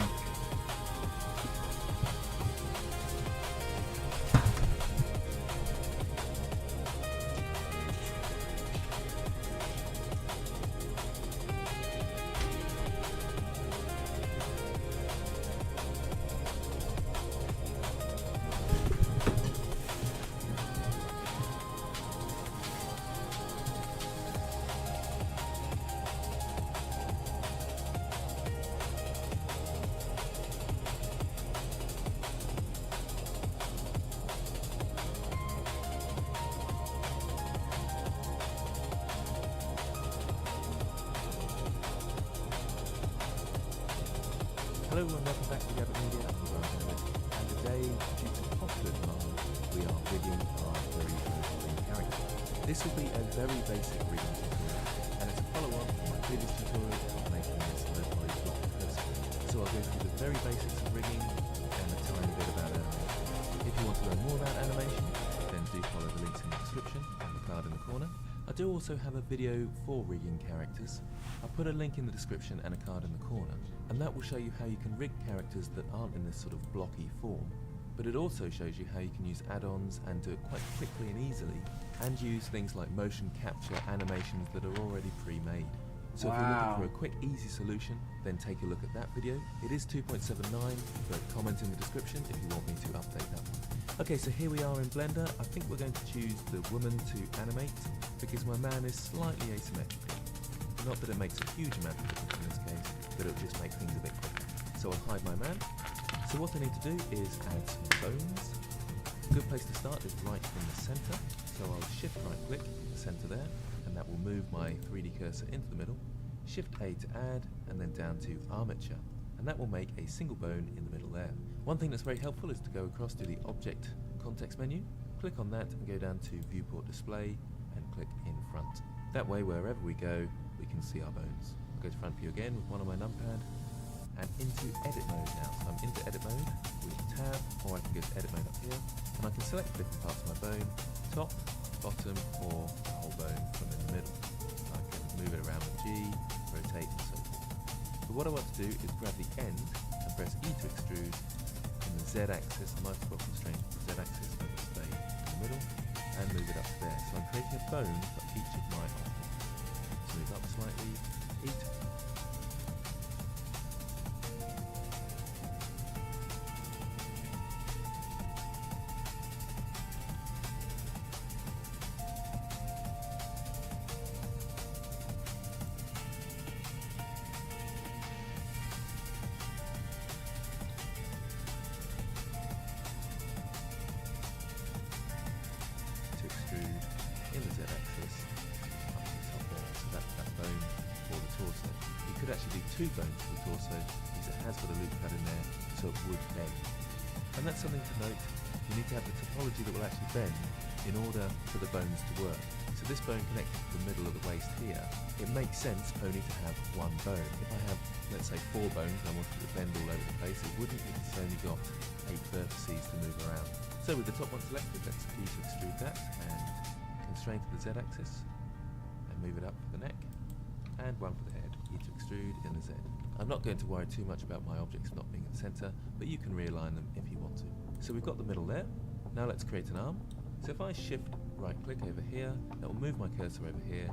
Hello and welcome back to Gather Media. And today, due to popular demand, we are rigging our very first ring character. This will be a very basic rigging tutorial, and it's a follow-on from my previous tutorial on making this 𝕯𝖒 person. So I'll go through the very basics of rigging and a tiny bit about animation. If you want to learn more about animation, then do follow the links in the description and the card in the corner. I do also have a video for rigging characters. I'll put a link in the description and a card in the corner, and that will show you how you can rig characters that aren't in this sort of blocky form. But it also shows you how you can use add-ons and do it quite quickly and easily, and use things like motion capture animations that are already pre-made. So if you're looking for a quick, easy solution, then take a look at that video. It is 2.79, but comment in the description if you want me to update that one. Okay, so here we are in Blender. I think we're going to choose the woman to animate, because my man is slightly asymmetrical. Not that it makes a huge amount of difference in this case, but it'll just make things a bit quicker. So I'll hide my man. So what I need to do is add some bones. A good place to start is right in the center. So I'll shift right click in the center there, and that will move my 3D cursor into the middle. Shift A to add, and then down to armature. And that will make a single bone in the middle there. One thing that's very helpful is to go across to the Object Context menu, click on that and go down to Viewport Display and click in front. That way wherever we go, we can see our bones. I'll go to front view again with one on my numpad and into edit mode now. So I'm into edit mode with tab, or I can go to edit mode up here, and I can select different parts of my bone, top, bottom, or the whole bone from in the middle. I can move it around with G, rotate and so forth. But what I want to do is grab the end and press E to extrude in the Z-axis, I might as well constrain the Z-axis, but it'll stay in the middle, and move it up to there. So I'm creating a bone for each of my objects. So move up slightly, E to extrude in the Z-axis up to the top there. So that's that bone for the torso. You could actually do two bones for the torso because it has got a loop cut in there, so it would bend. And that's something to note. You need to have the topology that will actually bend in order for the bones to work. So this bone connected to the middle of the waist here, it makes sense only to have one bone. If I have, let's say, 4 bones and I wanted to bend all over the place, it wouldn't because it's only got 8 vertices to move around. So with the top one selected, let's E to extrude that and constrain to the Z-axis and move it up for the neck, and one for the head, E to extrude in the Z. I'm not going to worry too much about my objects not being in the center, but you can realign them if you want to. So we've got the middle there. Now let's create an arm. So if I shift right click over here, that will move my cursor over here,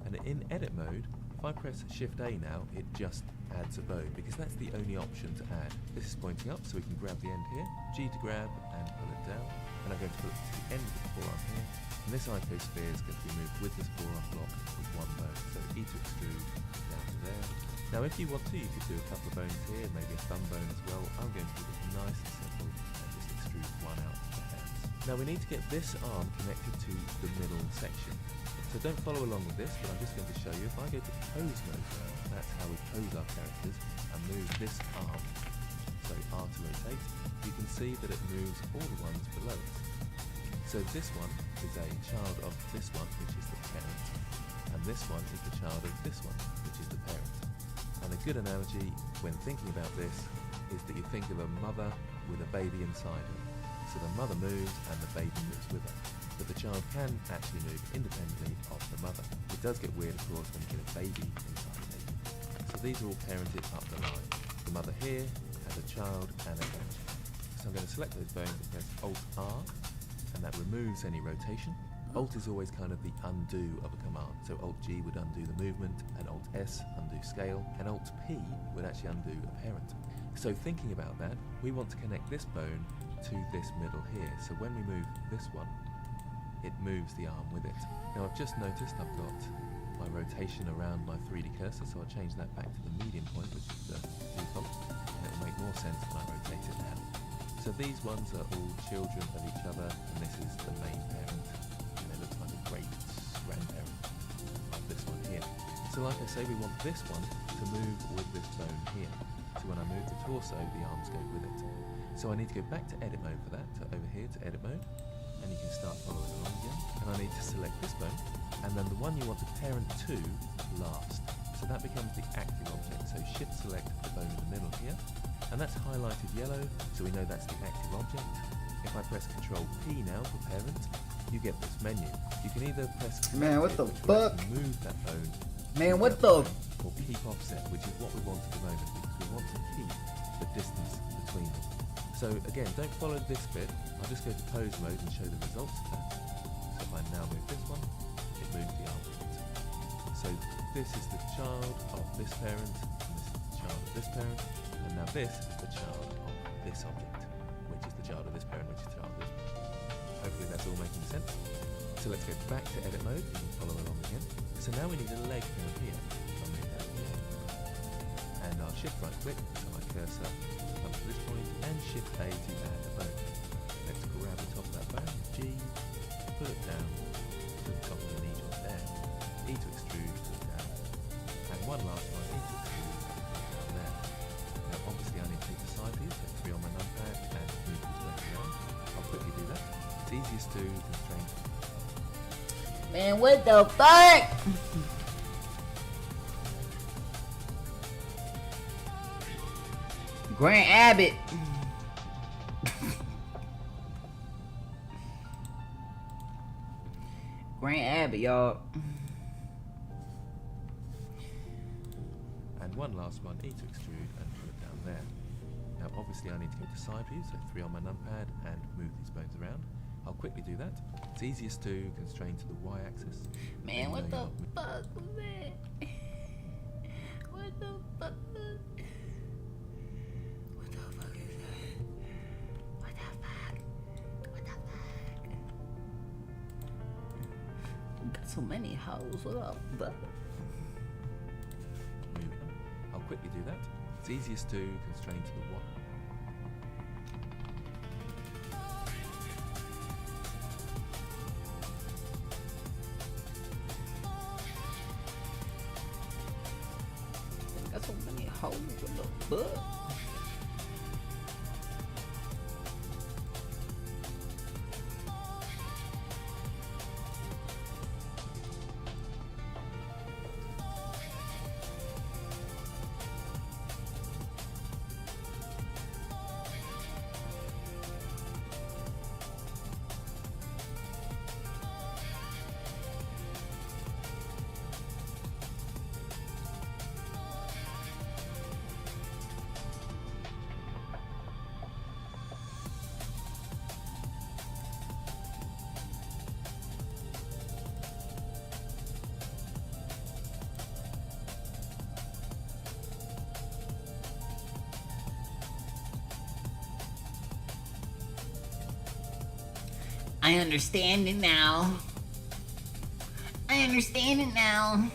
and in edit mode, if I press Shift A now, it just adds a bone, because that's the only option to add. This is pointing up, so we can grab the end here, G to grab and pull it down, and I'm going to pull it to the end of the forearm here, and this iphosphere is going to be moved with this forearm block with one bone, so E to extrude down to there. Now if you want to, you could do a couple of bones here, maybe a thumb bone as well. I'm going to keep it nice and simple and just extrude one out for the hands. Now we need to get this arm connected to the middle section. So don't follow along with this, but I'm just going to show you. If I go to pose mode now, that's how we pose our characters, and move this arm, so R to rotate, you can see that it moves all the ones below it. So this one is a child of this one, which is the parent, and this one is the child of this one, which is the parent. And a good analogy when thinking about this is that you think of a mother with a baby inside her. So the mother moves and the baby moves with her. But the child can actually move independently of the mother. It does get weird, of course, when you get a baby inside a baby. So these are all parented up the line. The mother here has a child and a grandchild. So I'm going to select those bones and press Alt-R, and that removes any rotation. Alt is always kind of the undo of a command. So Alt-G would undo the movement, and Alt-S undo scale, and Alt-P would actually undo a parent. So thinking about that, we want to connect this bone to this middle here. So when we move this one, it moves the arm with it. Now I've just noticed I've got my rotation around my 3D cursor, so I'll change that back to the medium point, which is the default, and it'll make more sense when I rotate it now. So these ones are all children of each other, and this is the main parent, and it looks like a great grandparent of this one here. So like I say, we want this one to move with this bone here. So when I move the torso, the arms go with it. So I need to go back to edit mode for that, so over here to edit mode, and you can start following along again. And I need to select this bone, and then the one you want to parent to last. So that becomes the active object. So shift select the bone in the middle here, and that's highlighted yellow, so we know that's the active object. If I press Control P now for parent, you get this menu. You can either press Man, what the fuck? Move that bone. Man, what the? Or keep offset, which is what we want at the moment, because we want to keep the distance between them. So again, don't follow this bit. I'll just go to pose mode and show the results of that. So if I now move this one, it moves the arm with it. So this is the child of this parent, and this is the child of this parent, and now this is the child of this object, which is the child of this parent, which is the child of this parent. Hopefully that's all making sense. So let's go back to edit mode, you can follow along again. So now we need a leg from here. I'll move that here. And I'll shift right click, so my cursor comes to this point, and shift A to add a bone. Let's grab the top of that bone, G, pull it down to the top of the knee joint there. E to extrude, pull it down. And one last one, E to extrude, down there. Now obviously I need to take the side view, so 3 on my numpad, and move this way around. I'll quickly do that. It's easiest to constrain. Man, what the fuck? Grant Abbott. Grant Abbott, y'all. And one last one, E to extrude, and put it down there. Now obviously I need to go to side view, so 3 on my numpad, and move these bones around. I'll quickly do that. It's easiest to constrain to the y-axis. Man, what the fuck was that? What the fuck? What the fuck is that? What the fuck? What the fuck? Got so many hoes. What the fuck? Move. I'll quickly do that. It's easiest to constrain to the y. Got so many hoes. What the fuck? I understand it now. I understand it now.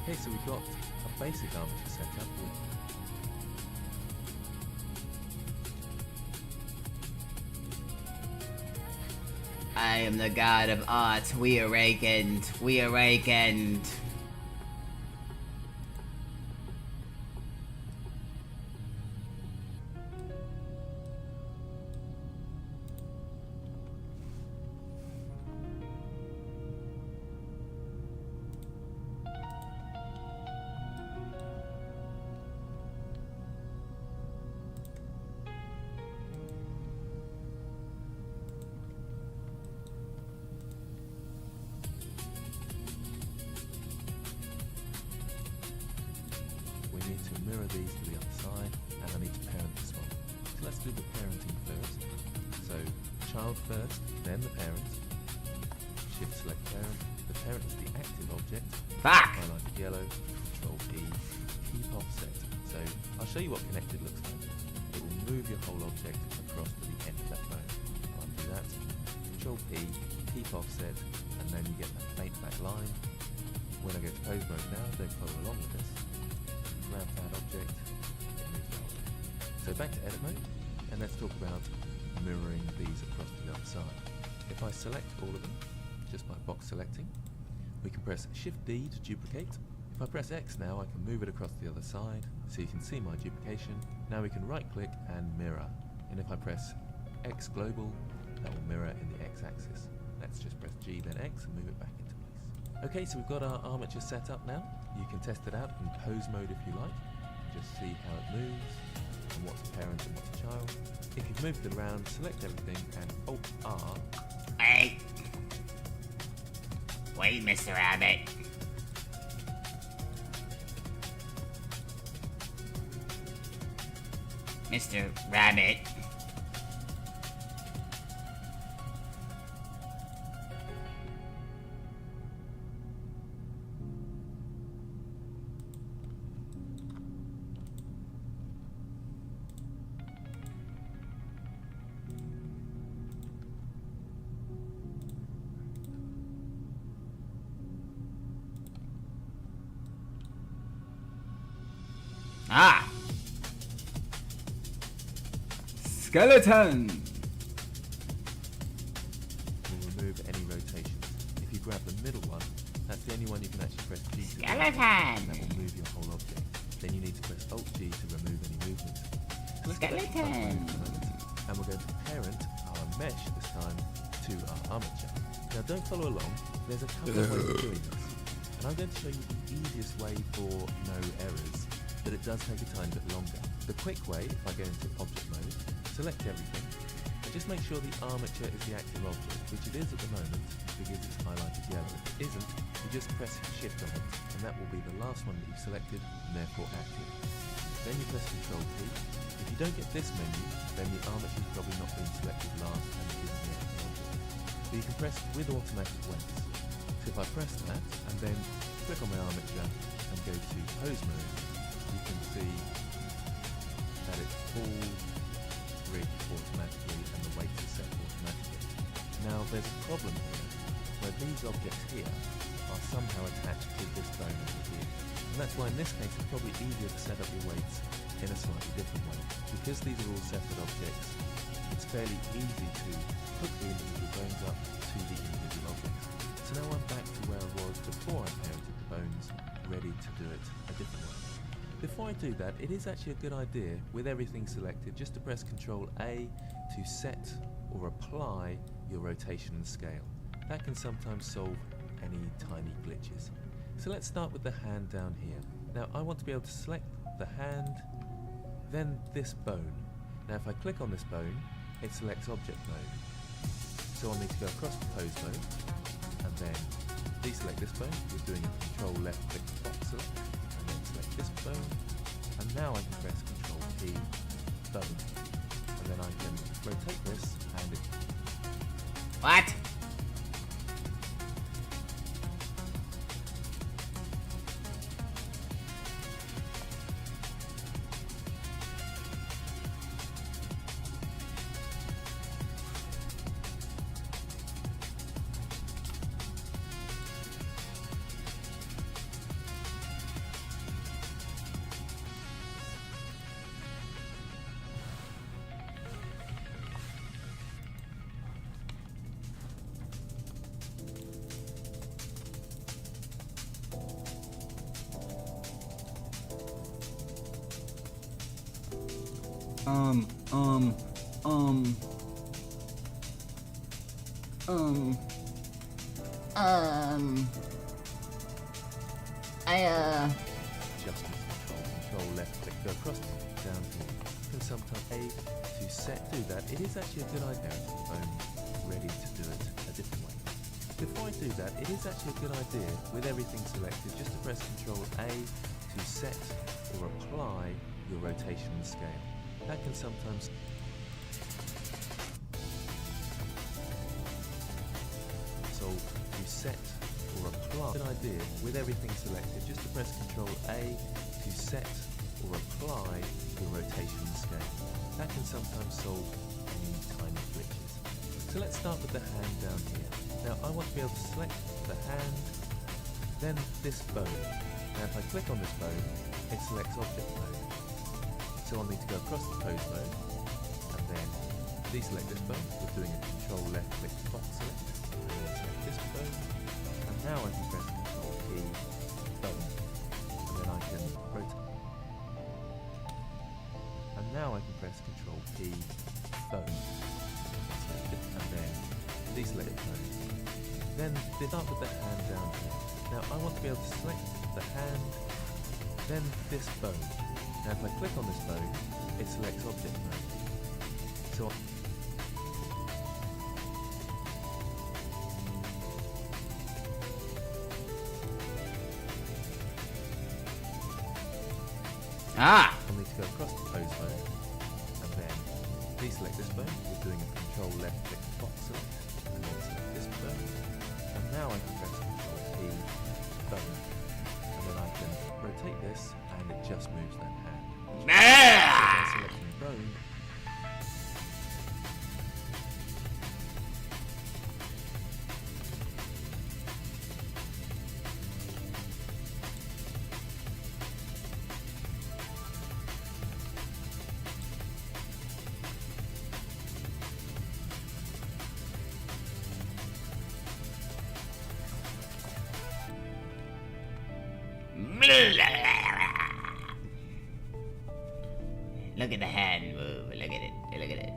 Okay, so we've got a basic armature setup with I am the god of art. We awakened. We awakened. mirror these to the other side, and I need to parent this one. So let's do the parenting first. So child first, then the parent. Shift select parent. The parent is the active object. Fuck! Highlighted yellow, Control E, keep offset. So I'll show you what connected looks like. It will move your whole object across to the end of that bone. I'll undo that. Control P, keep offset, and then you get that faint back line. When I go to pose mode now, don't follow along with this. Grab that object, it moves the whole thing. So back to edit mode, and let's talk about mirroring these across to the other side. If I select all of them, just by box selecting, we can press Shift D to duplicate. If I press X now, I can move it across to the other side, so you can see my duplication. Now we can right click and mirror. And if I press X global, that will mirror in the X axis. Let's just press G then X and move it back into place. Okay, so we've got our armature set up now. You can test it out in pose mode if you like. Just see how it moves, and what's a parent and what's a child. If you've moved it around, select everything and Alt R. Hey! Wait, Mr. Rabbit. Mr. Rabbit. Ah! Skeleton! Will remove any rotations. If you grab the middle one, that's the only one you can actually press G to. Skeleton! And that will move your whole object. Then you need to press Alt G to remove any movement. So let's go back to front mode for a moment, and we're going to parent our mesh this time to our armature. Now don't follow along, there's a couple of ways of doing this. And I'm going to show you the easiest way for no errors, but it does take a tiny bit longer. The quick way, if I go into object mode, select everything, and just make sure the armature is the active object, which it is at the moment because it's highlighted yellow. If it isn't, you just press Shift on it, and that will be the last one that you've selected, and therefore active. Then you press Control P. If you don't get this menu, then the armature is probably not being selected last and it isn't the active object. So you can press with automatic weights. So if I press that, and then click on my armature and go to pose mode, you can see that it's all rigged automatically and the weights are set automatically. Now there's a problem here, where these objects here are somehow attached to this bone over here. And that's why in this case it's probably easier to set up your weights in a slightly different way. Because these are all separate objects, it's fairly easy to hook the individual bones up to the individual objects. So now I'm back to where I was before I parented the bones, ready to do it a different way. Before I do that, it is actually a good idea, with everything selected, just to press Ctrl A to set or apply your rotation and scale. That can sometimes solve any tiny glitches. So let's start with the hand down here. Now I want to be able to select the hand, then this bone. Now if I click on this bone, it selects object mode. So I'll need to go across to pose mode, and then deselect this bone. You're doing a Control left click box select, and then select this bone, and now I can press Control P, bone, and then I can rotate this, and it... What? Adjustments control left click, go across down here. You can sometimes A to set, do that. It is actually a good idea if I'm ready to do it a different way. Before I do that, it is actually a good idea, with everything selected, just to press Control A to set or apply your rotation and scale. That can sometimes solve to set or apply. Good idea, with everything selected, just to press Control A to set or apply the rotation scale. That can sometimes solve any tiny glitches. So let's start with the hand down here. Now I want to be able to select the hand, then this bone. Now if I click on this bone, it selects object mode. So I'll need to go across the pose mode and then deselect this bone. We're doing a control left click box select. And then select this bone. And now I can press control key bone. And then I can rotate. And now I can press control key bone. Select it and then deselect the bone. Then start with the hand down here. Now I want to be able to select the hand, then this bone. Now if I click on this bone, it selects object mode. So I'll need to go across the pose mode and then deselect this bone. We're doing a control left click box select and then select this bone. And now I can press control key bone. And then I can rotate this and it just moves that hand. By selecting bone. Look at the hand move. Look at it. Look at it.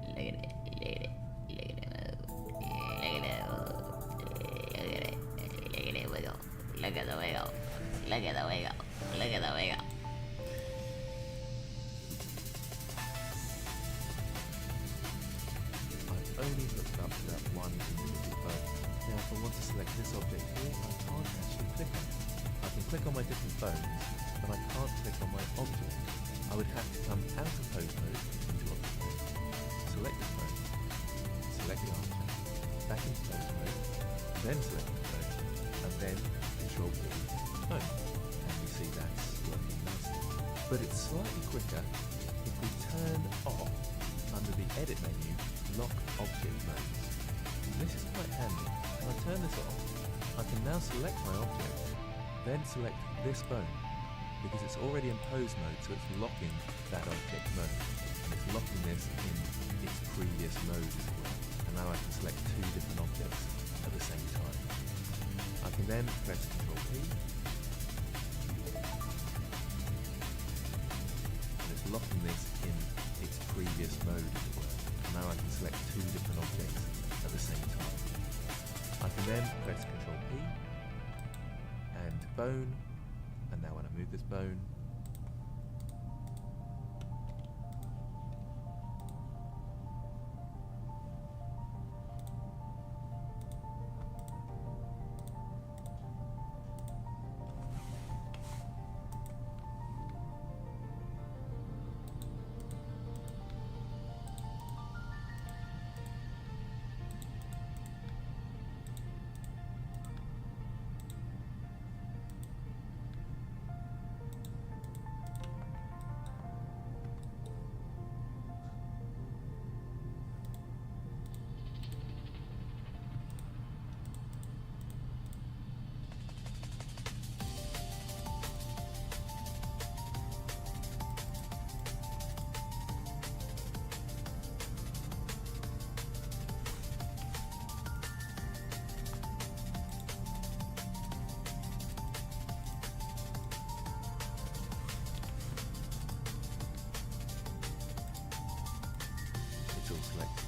Look at it. Look at it. Look at it move. Look at it move. Look at it. Look at it wiggle. Look at the wiggle. Look at the wiggle. Look at the wiggle. I've only looked up to that one individual bone. Now if I want to select this object here, I can't actually click on it. I can click on my different bones, but I can't click on my object. I would have to come out of pose mode into object mode, select this bone, select the object, back into pose mode, then select the bone, and then control key bone. And you see that's working nicely. But it's slightly quicker if we turn off under the edit menu lock object modes. And this is quite handy. When I turn this off, I can now select my object, then select this bone, because it's already in pose mode, so it's locking that object mode. And it's locking this in its previous mode as well. And now I can select two different objects at the same time. I can then press Control P. And it's locking this in its previous mode as well. And now I can select two different objects at the same time. I can then press Control P and bone. And now when I move this bone, it's all selected.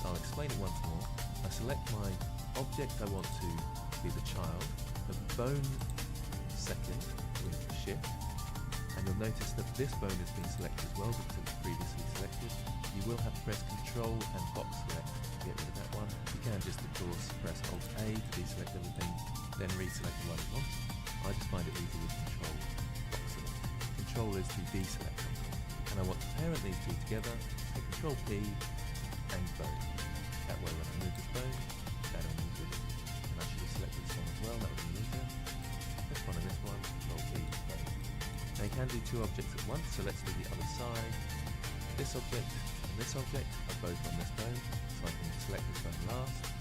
So I'll explain it once more. I select my object I want to be the child, the bone second with shift, and you'll notice that this bone has been selected as well because it was previously selected. You will have to press Control and box select to get rid of that one. You can just of course press Alt A to deselect everything, then reselect the one you want. I just find it easy with Control box select. Control is the deselect option. And I want to parent these two together, take Control P and bone. That way when I move this bone, that'll move it. And I should have selected this one as well, that would be easier. This one and this one, Control P, bone. Now you can do two objects at once, so let's do the other side. This object and this object are both on this bone, so I can select this bone last.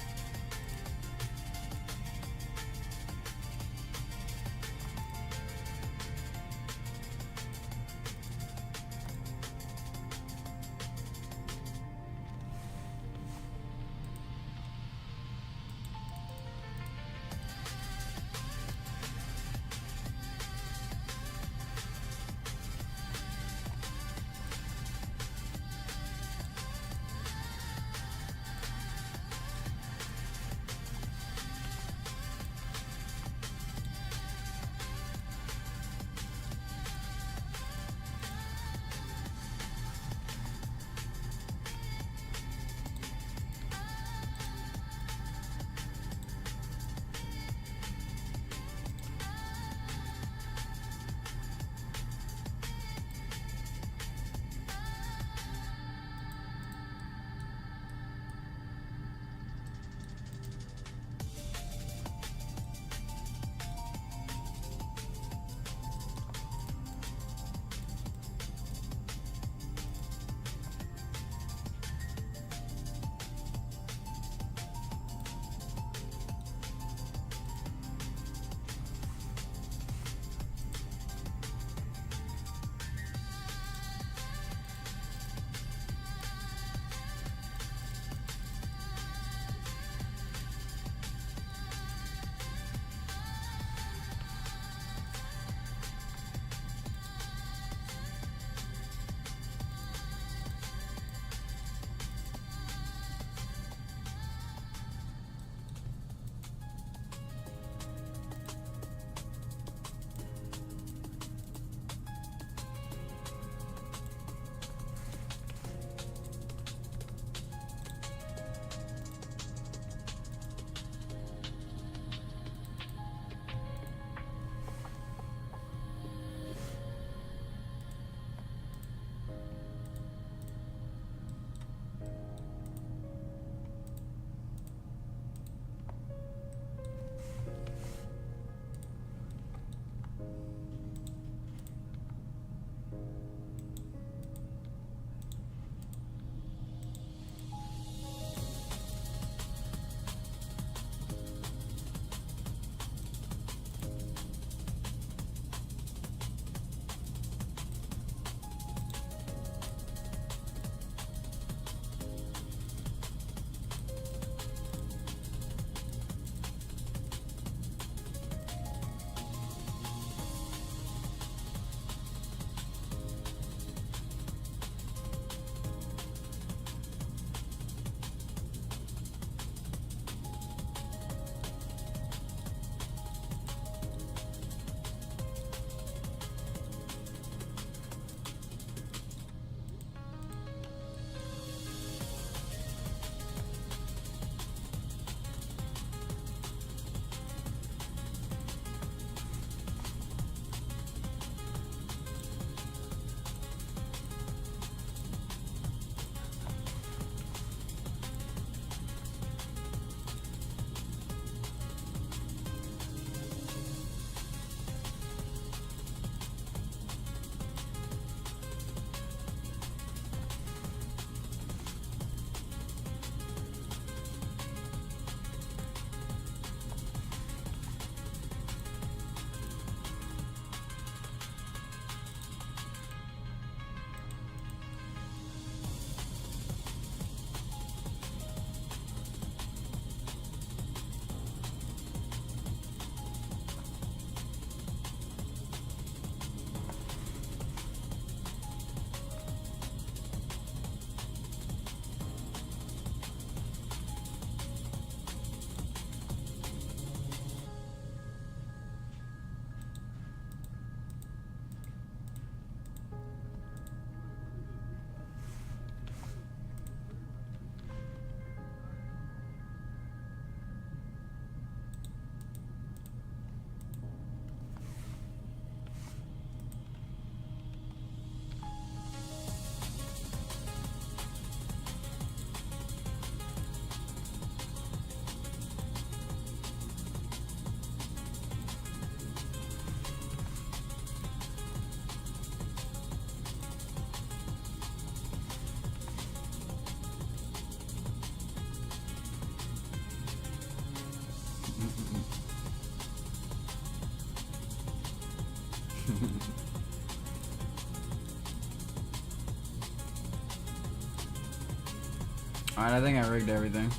Alright, I think I rigged everything.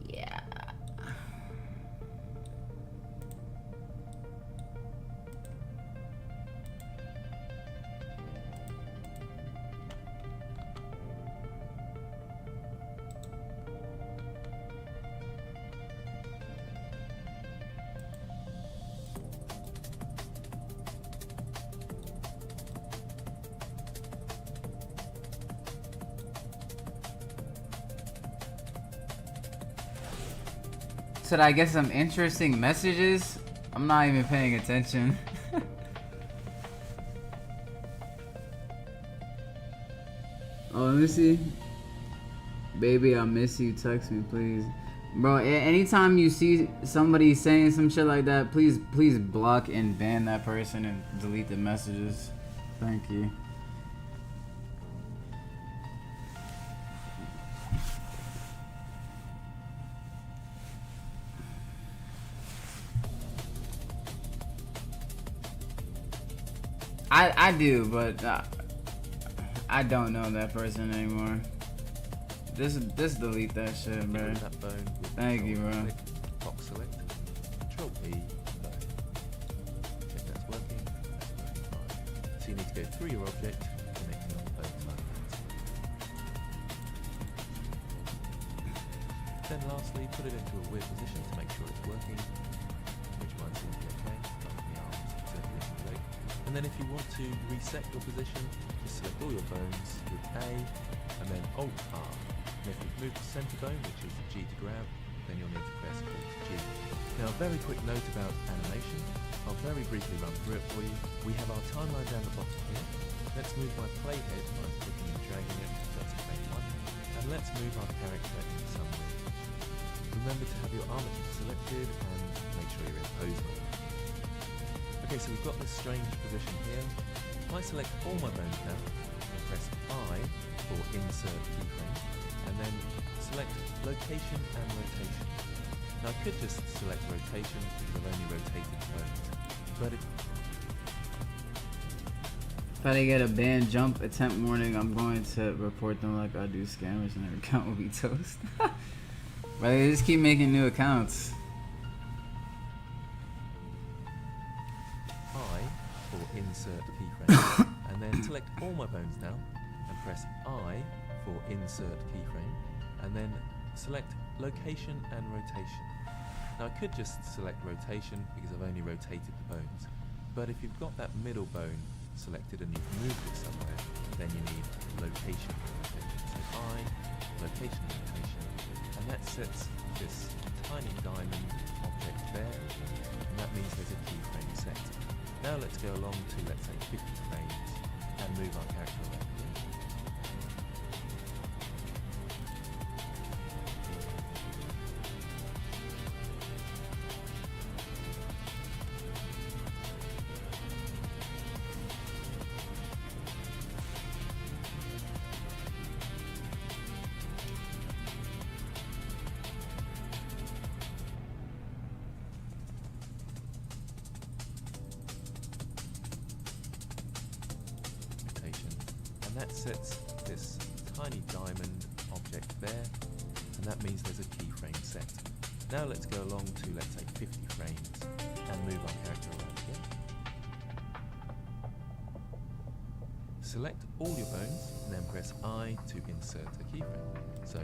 Yeah. Should I get some interesting messages? I'm not even paying attention. Oh, let me see. Baby, I miss you. Text me, please. Bro, anytime you see somebody saying some shit like that, please block and ban that person and delete the messages. Thank you. I do, but I don't know that person anymore. Just delete that shit, bro. That bone with Thank you, bro. click, box select, Control E, bone. If that's working fine. So you need to go through your object, connecting on both sides. Then lastly, put it into a weird position to make sure it's working, which might seem to be okay, like the arms, circulation the leg. And then if you want to reset your position, just select all your bones with A, and then Alt-R. And if you've moved the center bone, which is the G to grab, then you'll need to press Alt-G. Now a very quick note about animation. I'll very briefly run through it for you. We have our timeline down the bottom here. Let's move my playhead by clicking and dragging it, that's plane 1. And let's move our character in some way. Remember to have your armature selected and make sure you're in pose mode. Okay, so we've got this strange position here. If I select all my bones now, and press I for insert keyframe, and then select location and rotation. Now I could just select rotation because I've only rotated the bones, but If I get a ban jump attempt warning, I'm going to report them like I do scammers and their account will be toast. But they just keep making new accounts. I for insert keyframe, and then select all my bones now, and press I for insert keyframe, and then select location and rotation. Now I could just select rotation because I've only rotated the bones, but if you've got that middle bone selected and you've moved it somewhere, then you need location and rotation. So I, location and rotation, and that sets this tiny diamond object there, and that means there's a keyframe set. Now let's go along to, let's say, 50 frames and move our character around here. And that sets this tiny diamond object there, and that means there's a keyframe set. Now let's go along to, let's say, 50 frames and move our character around here. Select all your bones and then press I to insert a keyframe. So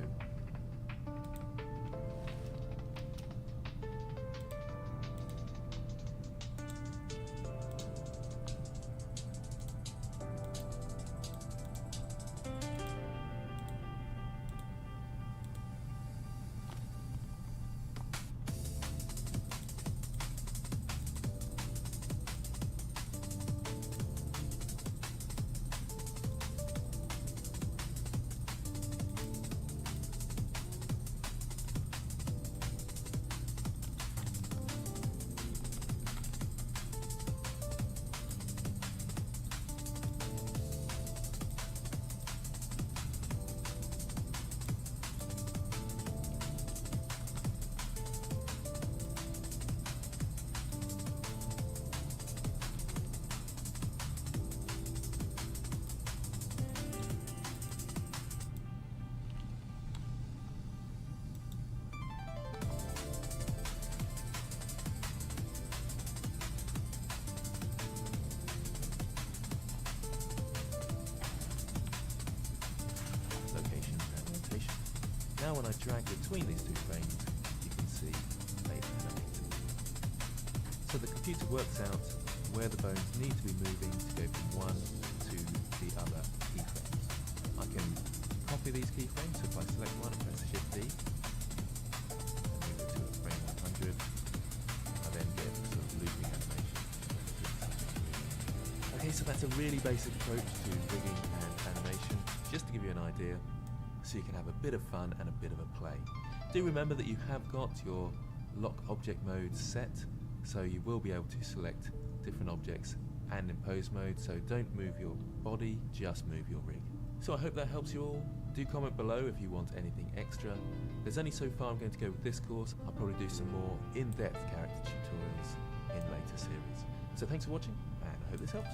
Now when I drag between these two frames, you can see they animate. So the computer works out where the bones need to be moving to go from one to the other keyframes. I can copy these keyframes, so if I select one and press Shift D, and move it to a frame 100, I then get a sort of looping animation. Okay, so that's a really basic approach to rigging and animation, just to give you an idea, so you can have a bit of fun and a bit of a play. Do remember that you have got your lock object mode set, so you will be able to select different objects and in pose mode, so don't move your body, just move your rig. So I hope that helps you all. Do comment below if you want anything extra. There's only so far I'm going to go with this course. I'll probably do some more in-depth character tutorials in later series. So thanks for watching, and I hope this helps.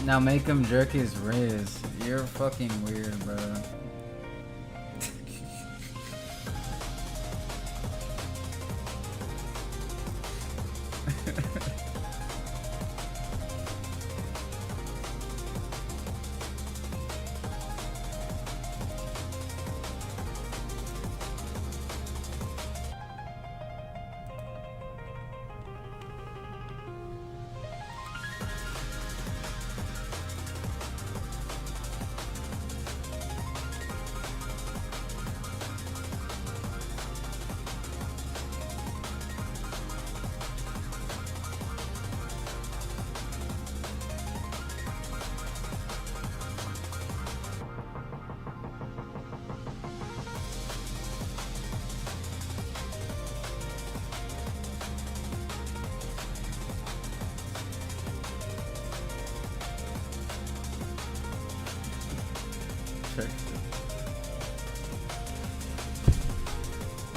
Now make him jerk his Riz. You're fucking weird, bro.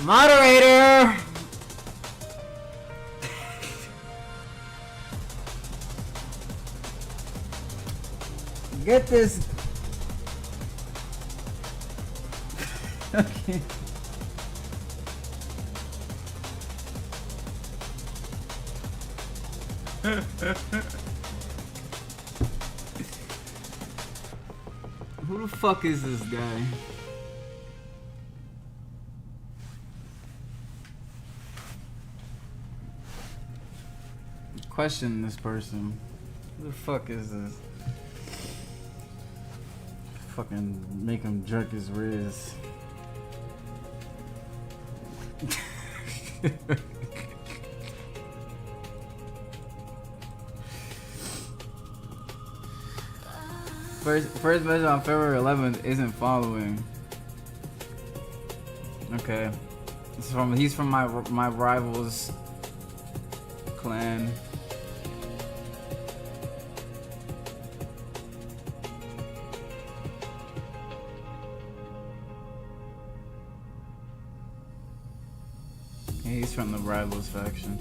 Moderator! Get this. Okay. Who the fuck is this guy? Question this person. Who the fuck is this? Fucking make him jerk his Riz. First message on February 11th isn't following. Okay, he's from my rival's clan. He's from the Rivals faction.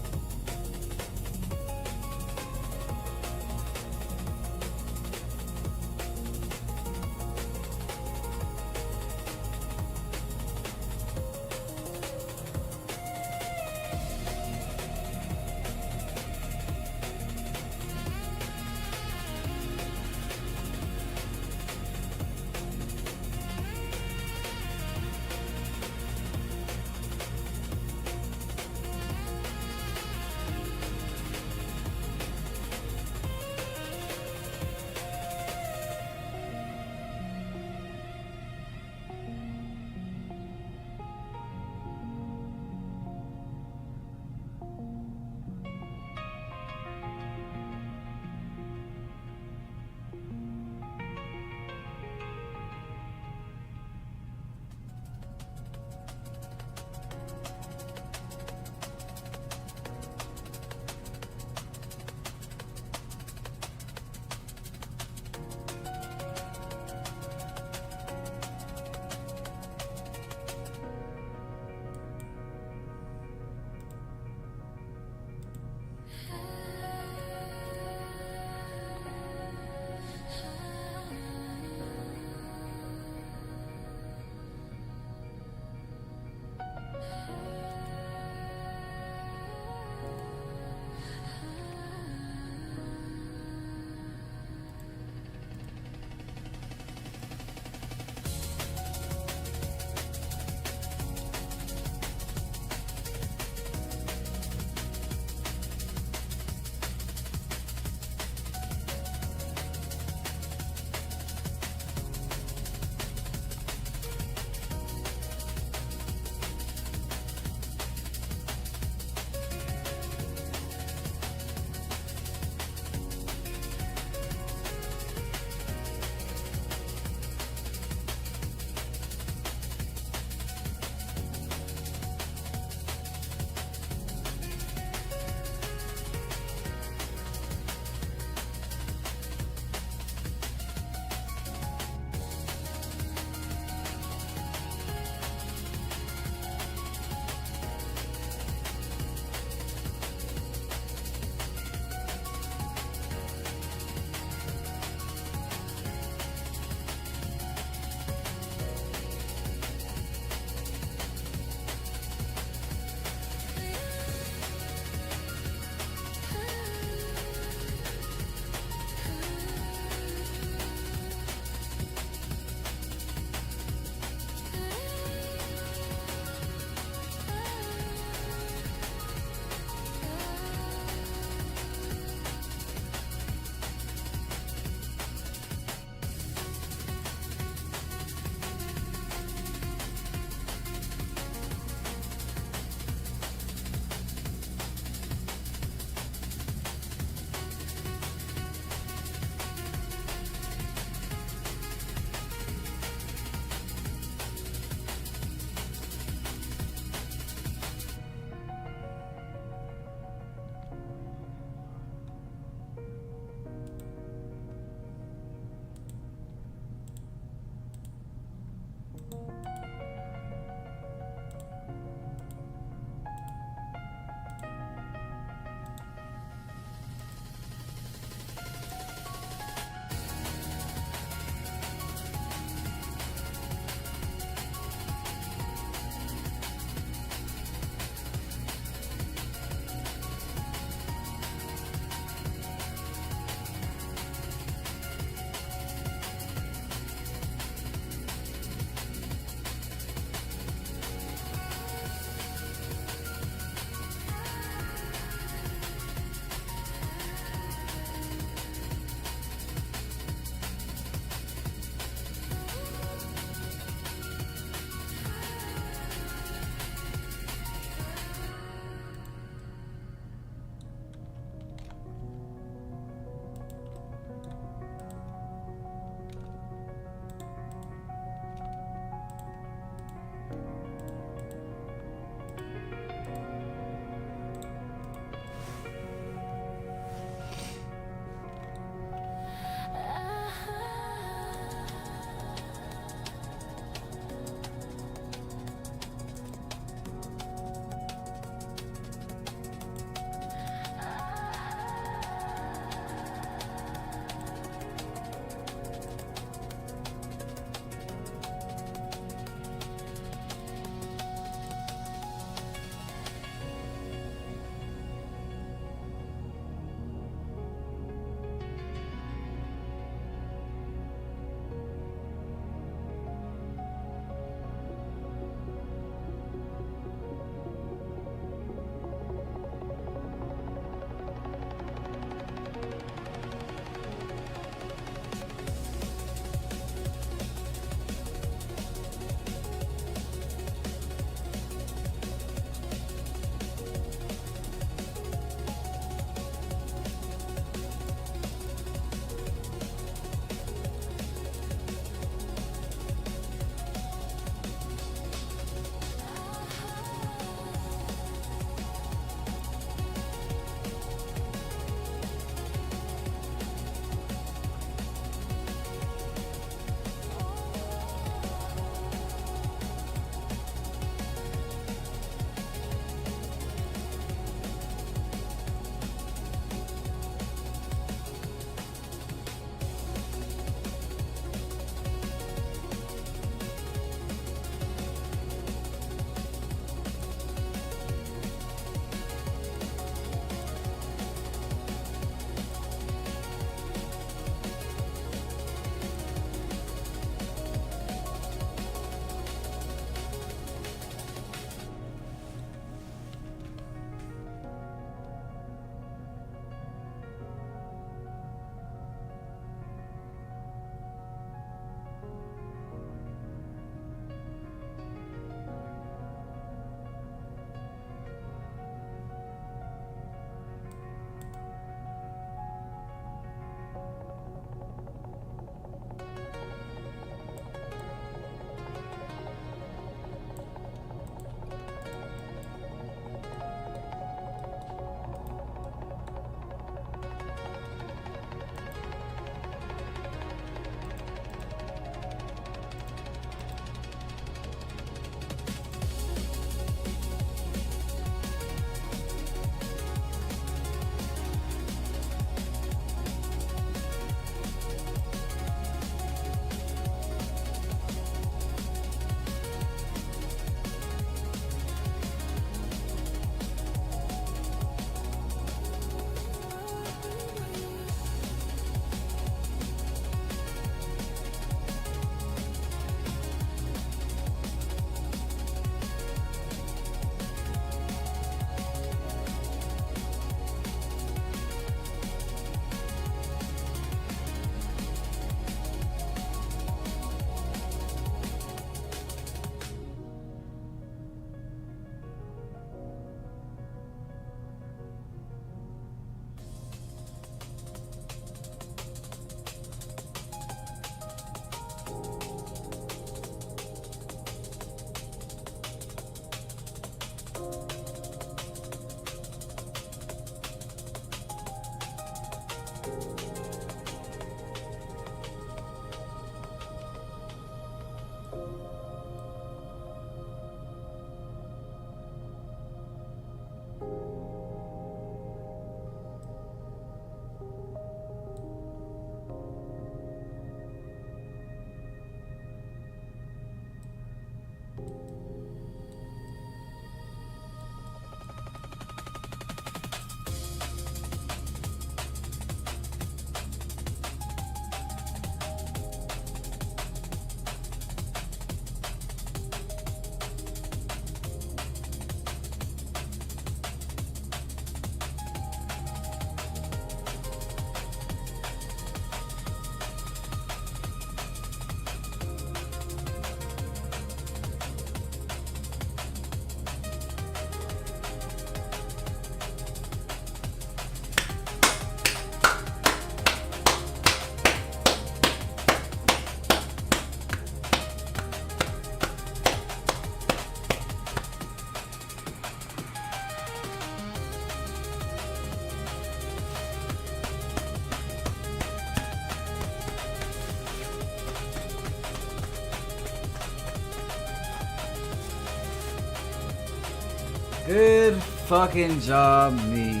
Good fucking job, me.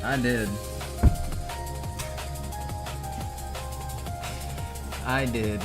I did. I did.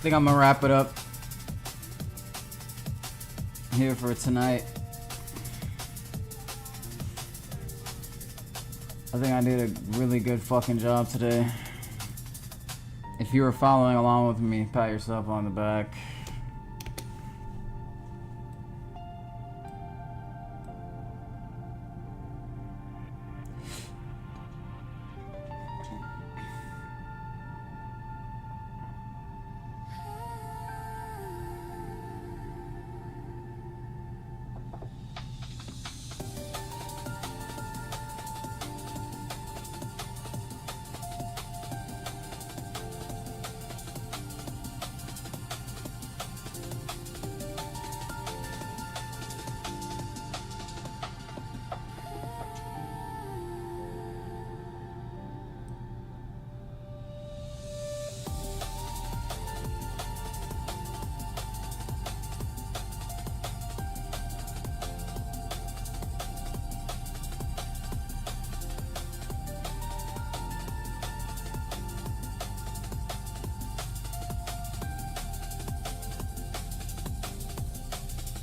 think I'm gonna wrap it up here for tonight. I think I did a really good fucking job today. If you were following along with me, pat yourself on the back.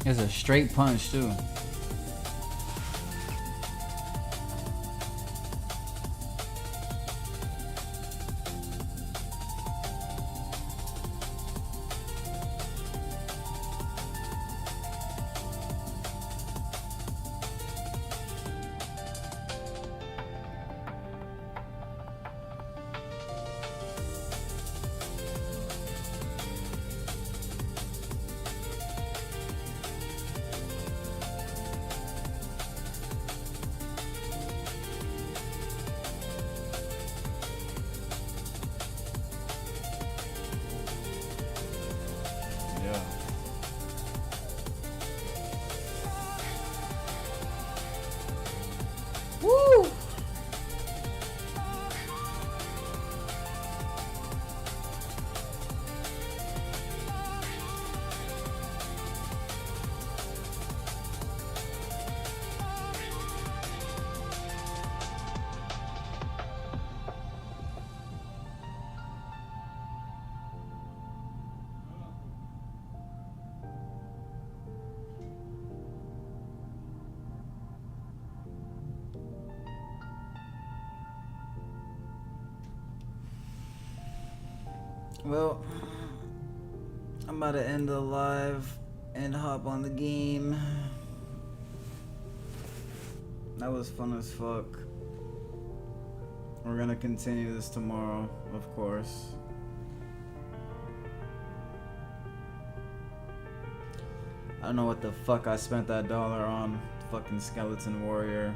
It's a straight punch too. Well, I'm about to end the live and hop on the game. That was fun as fuck. We're gonna continue this tomorrow, of course. I don't know what the fuck I spent that dollar on. Fucking Skeleton Warrior.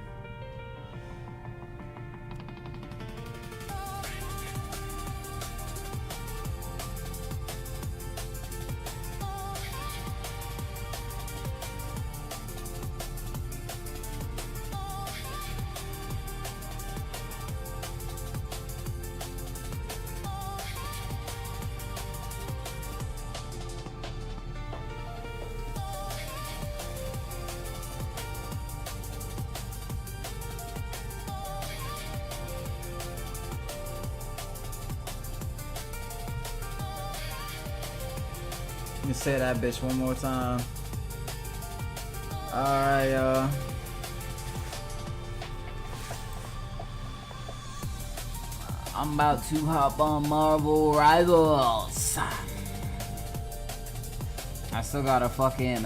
Let me say that bitch one more time. Alright, y'all. I'm about to hop on Marvel Rivals. I still gotta fucking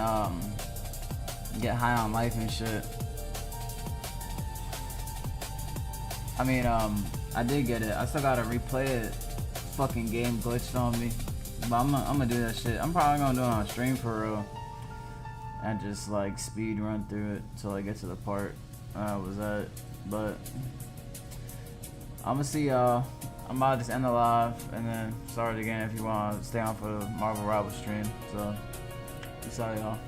get high on life and shit. I mean, I did get it. I still gotta replay it. Fucking game glitched on me. But I'm gonna do that shit. I'm probably gonna do it on stream for real. And just like speed run through it till I get to the part I was at. But I'm gonna see y'all. I'm about to just end the live and then start it again if you wanna stay on for the Marvel Rival stream. So, peace out, y'all.